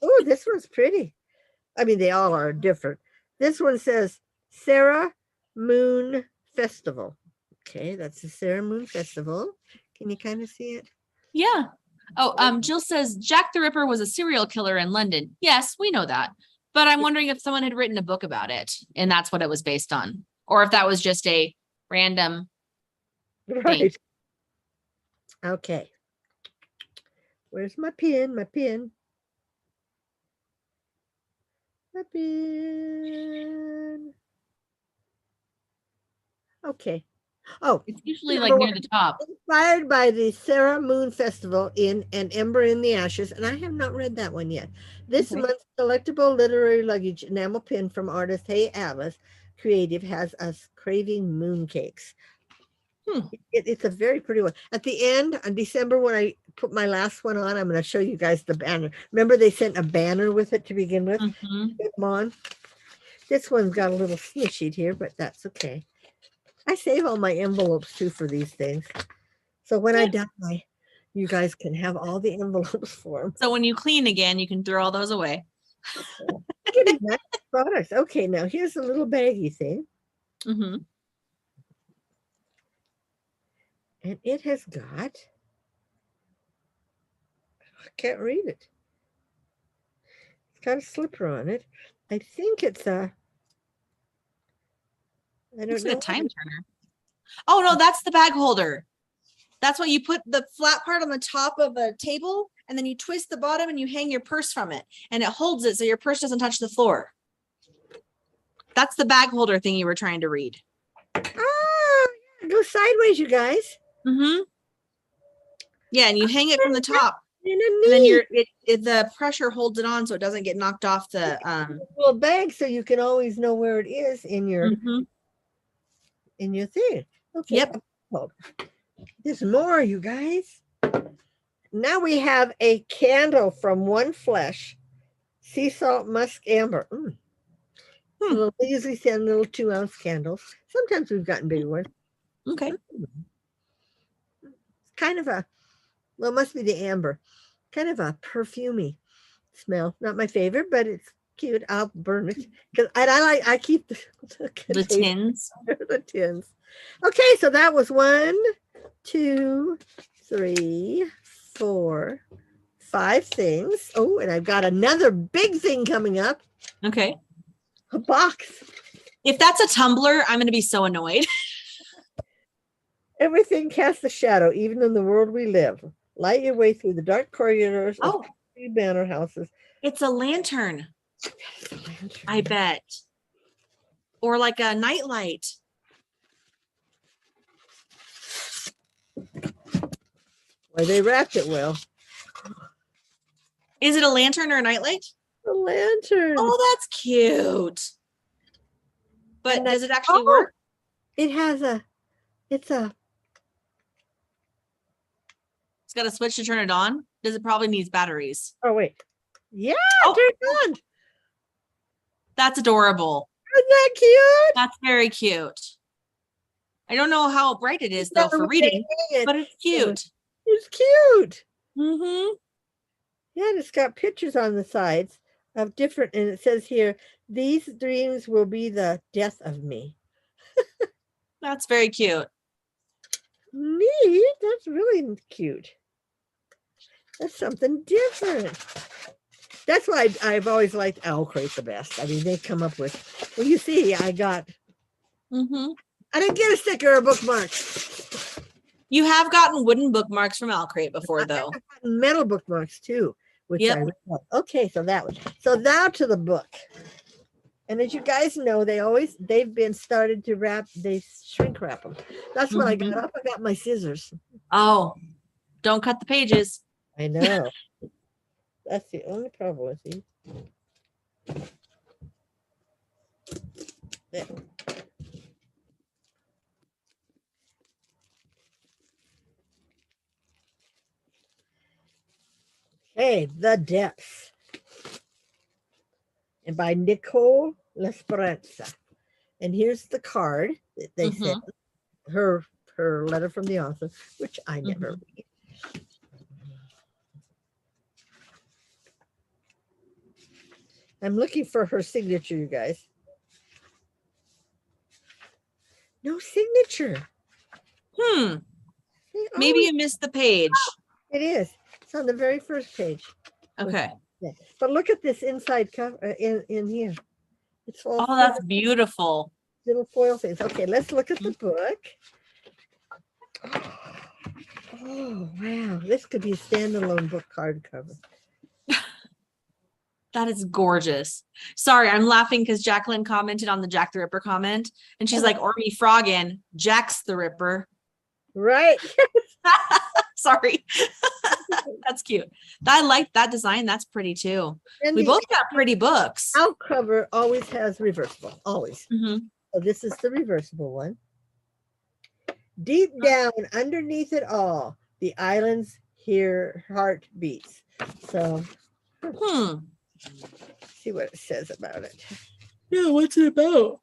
Oh, this one's pretty. I mean, they all are different. This one says Sarah Moon Festival. Okay, that's the Sarah Moon Festival. Can you kind of see it? Yeah. Oh, Jill says Jack the Ripper was a serial killer in London. Yes, we know that. But I'm wondering if someone had written a book about it and that's what it was based on. Or if that was just a random Right. Okay. Where's my pin? My pin. My pin. Okay. Oh, It's usually like number near the top. inspired by the Sarah Moon Festival in An Ember in the Ashes, and I have not read that one yet. This Okay. month's collectible literary luggage enamel pin from artist Hey Atlas Creative has us craving mooncakes. It's a very pretty one. At the end on December, when I put my last one on, I'm going to show you guys the banner. Remember, they sent a banner with it to begin with. Mhm. Come on. This one's got a little snishied here, but that's okay. I save all my envelopes too for these things. So when I die, you guys can have all the envelopes for them. So when you clean again, you can throw all those away. Getting nice products. Okay, now here's a little baggy thing. Mm-hmm. And it has got, I can't read it. It's got a slipper on it. I think it's a, I don't Looks know. like a time turner. Oh no, that's the bag holder. That's what you put the flat part on the top of a table and then you twist the bottom and you hang your purse from it and it holds it so your purse doesn't touch the floor. That's the bag holder thing you were trying to read. Oh, yeah, go sideways, you guys. Mm-hmm. Yeah, and you hang it from the top. And And then the pressure holds it on so it doesn't get knocked off the little bag so you can always know where it is in your Mhm. in your thing. Okay. Yep. Well, there's more, you guys. Now we have a candle from One Flesh, sea salt musk amber. A little easily send little 2-ounce candles. Sometimes we've gotten bigger ones. Okay. It's kind of a, well, it must be the amber. Kind of a perfumey smell. Not my favorite, but it's cute. I'll burn it because I keep the tins. the tins. Okay, so that was 1, 2, 3, 4, 5 things. Oh, and I've got another big thing coming up. Okay. A box. If that's a tumbler, I'm going to be so annoyed. Everything casts a shadow, even in the world we live. Light your way through the dark corridors of manor houses. It's a lantern. I bet. Or like a nightlight. Well, they wrapped it well. Is it a lantern or a nightlight? A lantern. Oh, that's cute. But does it actually work? It has it's got a switch to turn it on. Does it probably needs batteries? Oh, wait. Yeah, Oh. turn it on. That's adorable. Isn't that cute? That's very cute. I don't know how bright it is though for reading, but it's cute. It's cute. Mm-hmm. Yeah, and it's got pictures on the sides of different, and it says here, these dreams will be the death of me. That's very cute. Neat. That's really cute. That's something different. That's why I've always liked OwlCrate the best. I mean, they come up with, well, you see, I didn't get a sticker or bookmarks. You have gotten wooden bookmarks from OwlCrate before, though. I've gotten metal bookmarks too, which Yep. I really love. Okay, so that one. So now to the book. And as you guys know, they've been started to wrap, they shrink wrap them. That's what I got up. I got my scissors. Oh, don't cut the pages. I know. That's the only problem with these. There. Okay, The Depths. And by Nicole L'Esperanza. And here's the card that they sent. Her letter from the author, which I never read. I'm looking for her signature, you guys. No signature. Maybe you missed the page. It is. It's on the very first page. Okay. Yeah. But look at this inside cover in here. It's all Oh, that's beautiful. little foil things. Okay, let's look at the book. Oh, wow. This could be a standalone book card cover. That is gorgeous. Sorry, I'm laughing because Jacqueline commented on the Jack the Ripper comment, and she's like, Ormy Froggin, Jack's the Ripper. Right. Sorry. That's cute. I like that design. That's pretty too. And We both got pretty books. out cover always has reversible, always. Mhm. So this is the reversible one. Deep down underneath it all, the island's heart beats. So see what it says about it. Yeah, what's it about?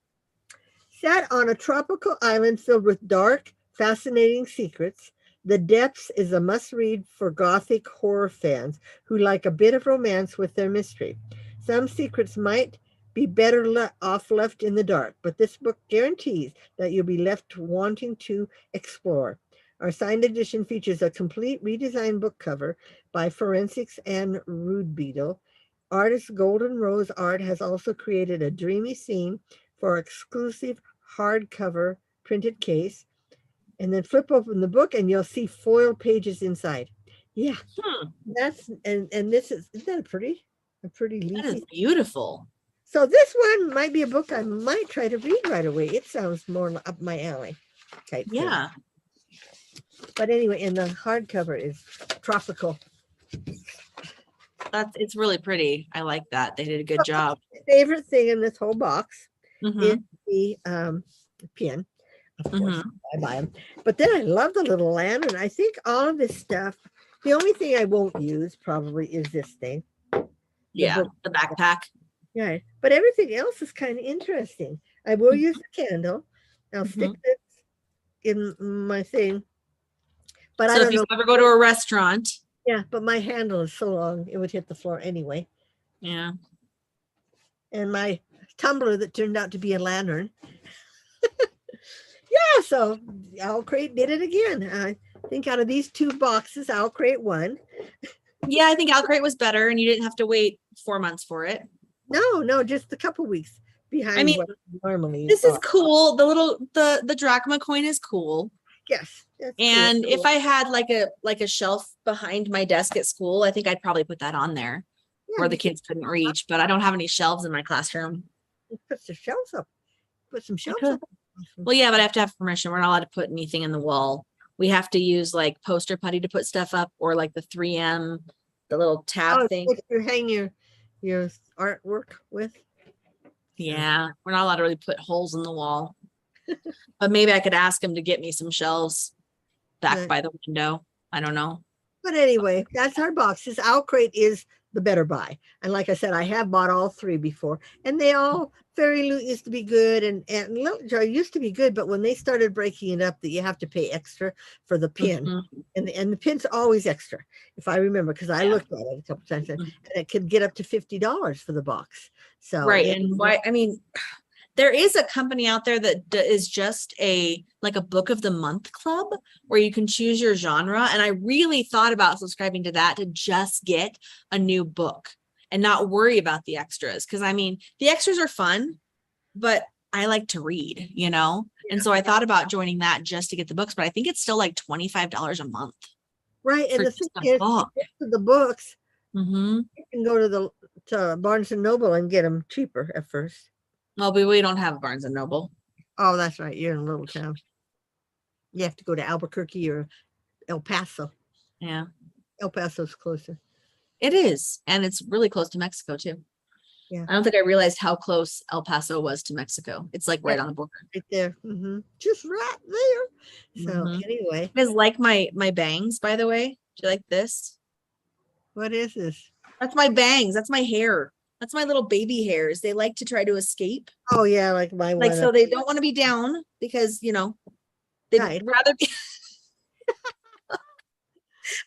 Sat on a tropical island filled with dark, fascinating secrets, The Depths is a must-read for Gothic horror fans who like a bit of romance with their mystery. Some secrets might be better off left in the dark, but this book guarantees that you'll be left wanting to explore. Our signed edition features a complete redesigned book cover by Forensics and Rude Beetle. Artist Golden Rose Art has also created a dreamy scene for exclusive hardcover printed case. And then flip open the book and you'll see foil pages inside. Yeah. That's and this isn't that a pretty leafy? That is beautiful. So this one might be a book I might try to read right away. It sounds more up my alley. Type thing. Yeah. But anyway, and the hardcover is tropical. It's really pretty. I like that. They did a good job. My favorite thing in this whole box Mhm. is the pin. Of course, I buy them. But then I love the little lantern. I think all of this stuff, the only thing I won't use probably is this thing. Yeah, the backpack. Yeah, but everything else is kind of interesting. I will use the candle. I'll stick this in my thing. But I So don't if you know. ever go to a restaurant. Yeah, but my handle is so long, it would hit the floor anyway. Yeah. And my tumbler that turned out to be a lantern. Yeah, so OwlCrate did it again. I think out of these two boxes, OwlCrate won. Yeah, I think OwlCrate was better and you didn't have to wait 4 months for it. No, just a couple weeks behind. I mean, what normally this is cool. The drachma coin is cool. Yes. And if I had like a shelf behind my desk at school, I think I'd probably put that on there where the kids couldn't reach, but I don't have any shelves in my classroom. Put some shelves up. Put some shelves up. Well, yeah, but I have to have permission. We're not allowed to put anything in the wall. We have to use like poster putty to put stuff up, or like the 3M, the little tab thing. You hang your artwork with. Yeah, we're not allowed to really put holes in the wall. But maybe I could ask him to get me some shelves back by the window. I don't know. But anyway, that's our boxes. OwlCrate is the better buy. And like I said, I have bought all three before, and they all Fairy Loot used to be good, and LitJoy used to be good, but when they started breaking it up that you have to pay extra for the pin, and the pin's always extra, if I remember, because I looked at it a couple times, and it could get up to $50 for the box. So right, and why? I mean, there is a company out there that is just like a book of the month club where you can choose your genre, and I really thought about subscribing to that to just get a new book. and not worry about the extras. Cause I mean, the extras are fun, but I like to read, you know? And so I thought about joining that just to get the books, but I think it's still like $25 a month. Right. And For the thing just a is, book. the books, Mm-hmm. you can go to Barnes and Noble and get them cheaper at first. Well, but we don't have Barnes and Noble. Oh, that's right. You're in a little town. You have to go to Albuquerque or El Paso. Yeah. El Paso's closer. It is. And it's really close to Mexico too. Yeah. I don't think I realized how close El Paso was to Mexico. It's like right on the border. Right there. Just right there. So anyway. You guys like my bangs, by the way? Do you like this? What is this? That's my bangs. That's my hair. That's my little baby hairs. They like to try to escape. Oh yeah, like my Like, one. so they don't want to be down because, you know, they'd rather be.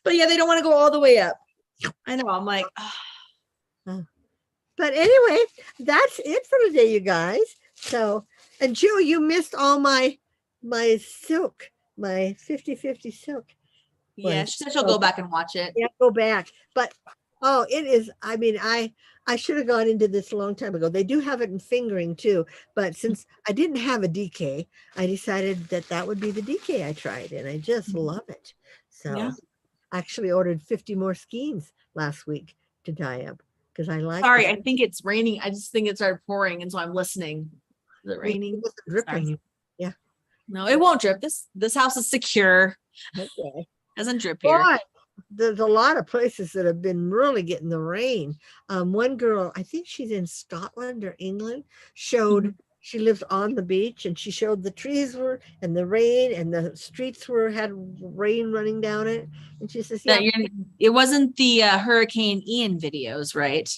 But yeah, they don't want to go all the way up. I know. I'm like, But anyway, that's it for today, you guys. So, and Jill, you missed all my silk, my 50/50 silk. yeah, she said she'll go back and watch it. Yeah, go back. But it is. I mean, I should have gone into this a long time ago. They do have it in fingering too, but since I didn't have a DK, I decided that would be the DK I tried, and I just love it. So, I actually ordered 50 more skeins last week to dye up because I like. Sorry, I think it's raining. I just think it started pouring, and so I'm listening. Is it raining? It doesn't drip on you. Yeah. No, it won't drip. This house is secure. Okay. Doesn't drip here. But there's a lot of places that have been really getting the rain. One girl, I think she's in Scotland or England, showed she lives on the beach, and she showed the trees were and the rain and the streets had rain running down it. And she says, that it wasn't the Hurricane Ian videos, right?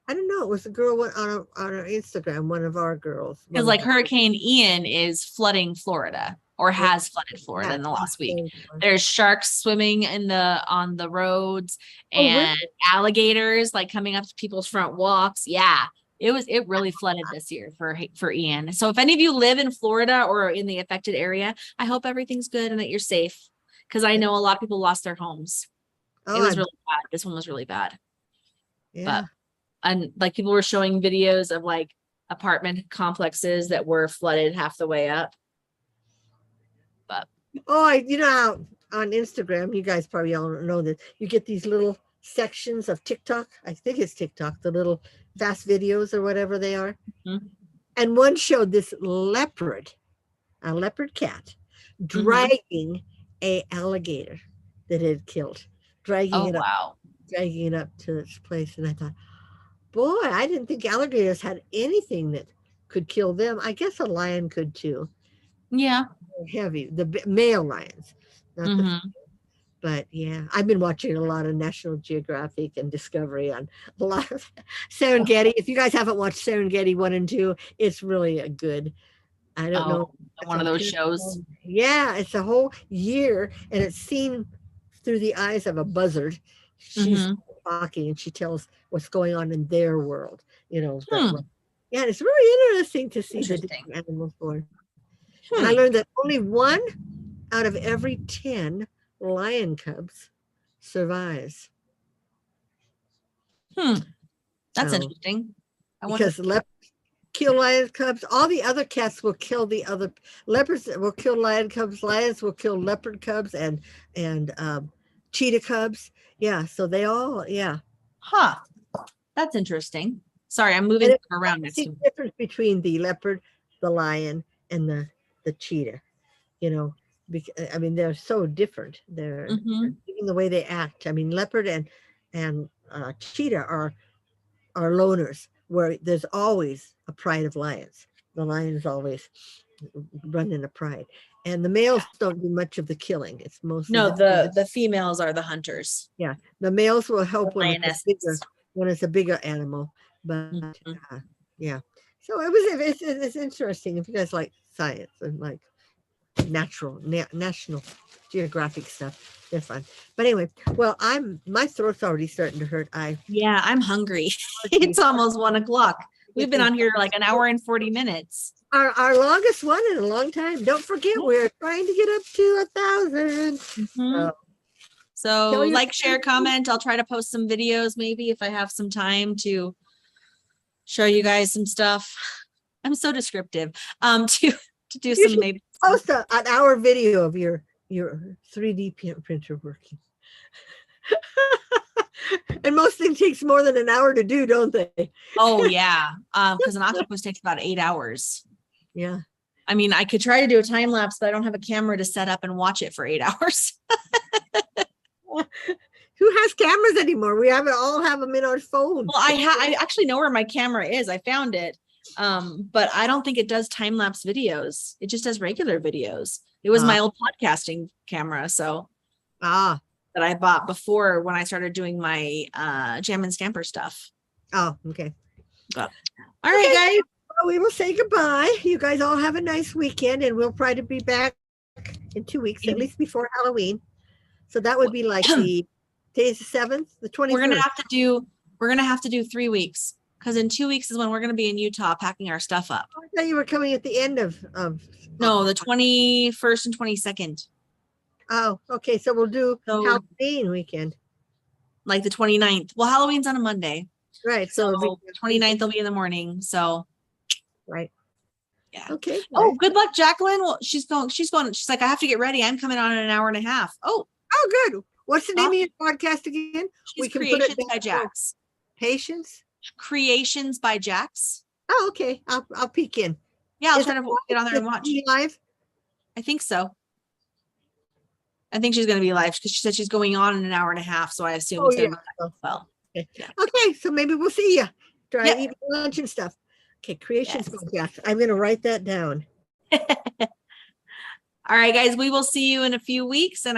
I don't know. It was a girl on her Instagram, one of our girls. Because like Hurricane Ian is flooding Florida, or has flooded Florida in the last week. There's sharks swimming on the roads, and alligators like coming up to people's front walks. Yeah, it really flooded this year for Ian. So if any of you live in Florida or in the affected area, I hope everything's good and that you're safe. Because I know a lot of people lost their homes. It was really bad. This one was really bad. Yeah. And like people were showing videos of like apartment complexes that were flooded half the way up. But you know how on Instagram, you guys probably all know this, you get these little sections of TikTok. I think it's TikTok, the little fast videos or whatever they are. And one showed this a leopard cat dragging a alligator that it had killed, dragging it up to its place. And I thought, boy, I didn't think alligators had anything that could kill them. I guess a lion could too. Yeah. Heavy, the male lions, not the female. But yeah, I've been watching a lot of National Geographic and Discovery on a lot of Serengeti. If you guys haven't watched Serengeti 1 and 2, it's really a good, I don't know. One of those shows. Yeah, it's a whole year, and it's seen through the eyes of a buzzard. She's talking, and she tells what's going on in their world. You know. Yeah, it's really interesting to see the different animals born. And I learned that only 1 out of every 10 lion cubs survives. That's interesting. Because leopards kill lion cubs. All the other cats will kill the other leopards. Will kill lion cubs. Lions will kill leopard cubs and cheetah cubs. Yeah, so they all That's interesting. Sorry, I'm moving around next to the difference between the leopard, the lion, and the cheetah. You know, I mean, they're so different. They're even the way they act. I mean, leopard and cheetah are loners, where there's always a pride of lions. The lions always run in a pride, and the males don't do much of the killing. It's mostly the females are the hunters. Yeah, the males will help when it's a bigger animal. But yeah, so it's interesting if you guys like science and like National Geographic stuff. They're fun. But anyway, well, my throat's already starting to hurt. I'm hungry. It's almost 1 o'clock. We've been on here like an hour and 40 minutes. Our longest one in a long time. Don't forget, we're trying to get up to 1,000. So Tell your like, share, friends. comment. I'll try to post some videos maybe if I have some time to show you guys some stuff. I'm so descriptive. To do You some should maybe. Post an hour video of your 3D printer working. And most things takes more than an hour to do, don't they? Oh yeah. Because an octopus takes about 8 hours. Yeah. I mean, I could try to do a time lapse, but I don't have a camera to set up and watch it for 8 hours. Who has cameras anymore? We all have them in our phones. Well, I actually know where my camera is. I found it. But I don't think it does time lapse videos. It just does regular videos. It was my old podcasting camera, so that I bought before when I started doing my Jam and Stamper stuff. Oh, okay. But, all right, guys. Well, we will say goodbye. You guys all have a nice weekend, and we'll try to be back in 2 weeks, at least before Halloween. So that would be like today's the 7th, the 21st. We're gonna have to do 3 weeks, because in 2 weeks is when we're gonna be in Utah packing our stuff up. I thought you were coming at the end of No, the 21st and 22nd. Oh, okay. So we'll do Halloween weekend. Like the 29th. Well, Halloween's on a Monday. Right. So 29th will be in the morning. So right. Yeah. Okay. Oh, good luck, Jacqueline. Well, she's like, I have to get ready. I'm coming on in an hour and a half. Oh, good. What's the name of your podcast again? We can Creations by Jax. Patience? Creations by Jax. Oh, okay. I'll peek in. Yeah, I'll try to get on there and watch. Live? I think so. I think she's going to be live because she said she's going on in an hour and a half. So I assume it's going to be well. Okay. Yeah. Okay, so maybe we'll see you. Try to eat lunch and stuff. Okay, Creations by Jax. I'm going to write that down. All right, guys, we will see you in a few weeks, and I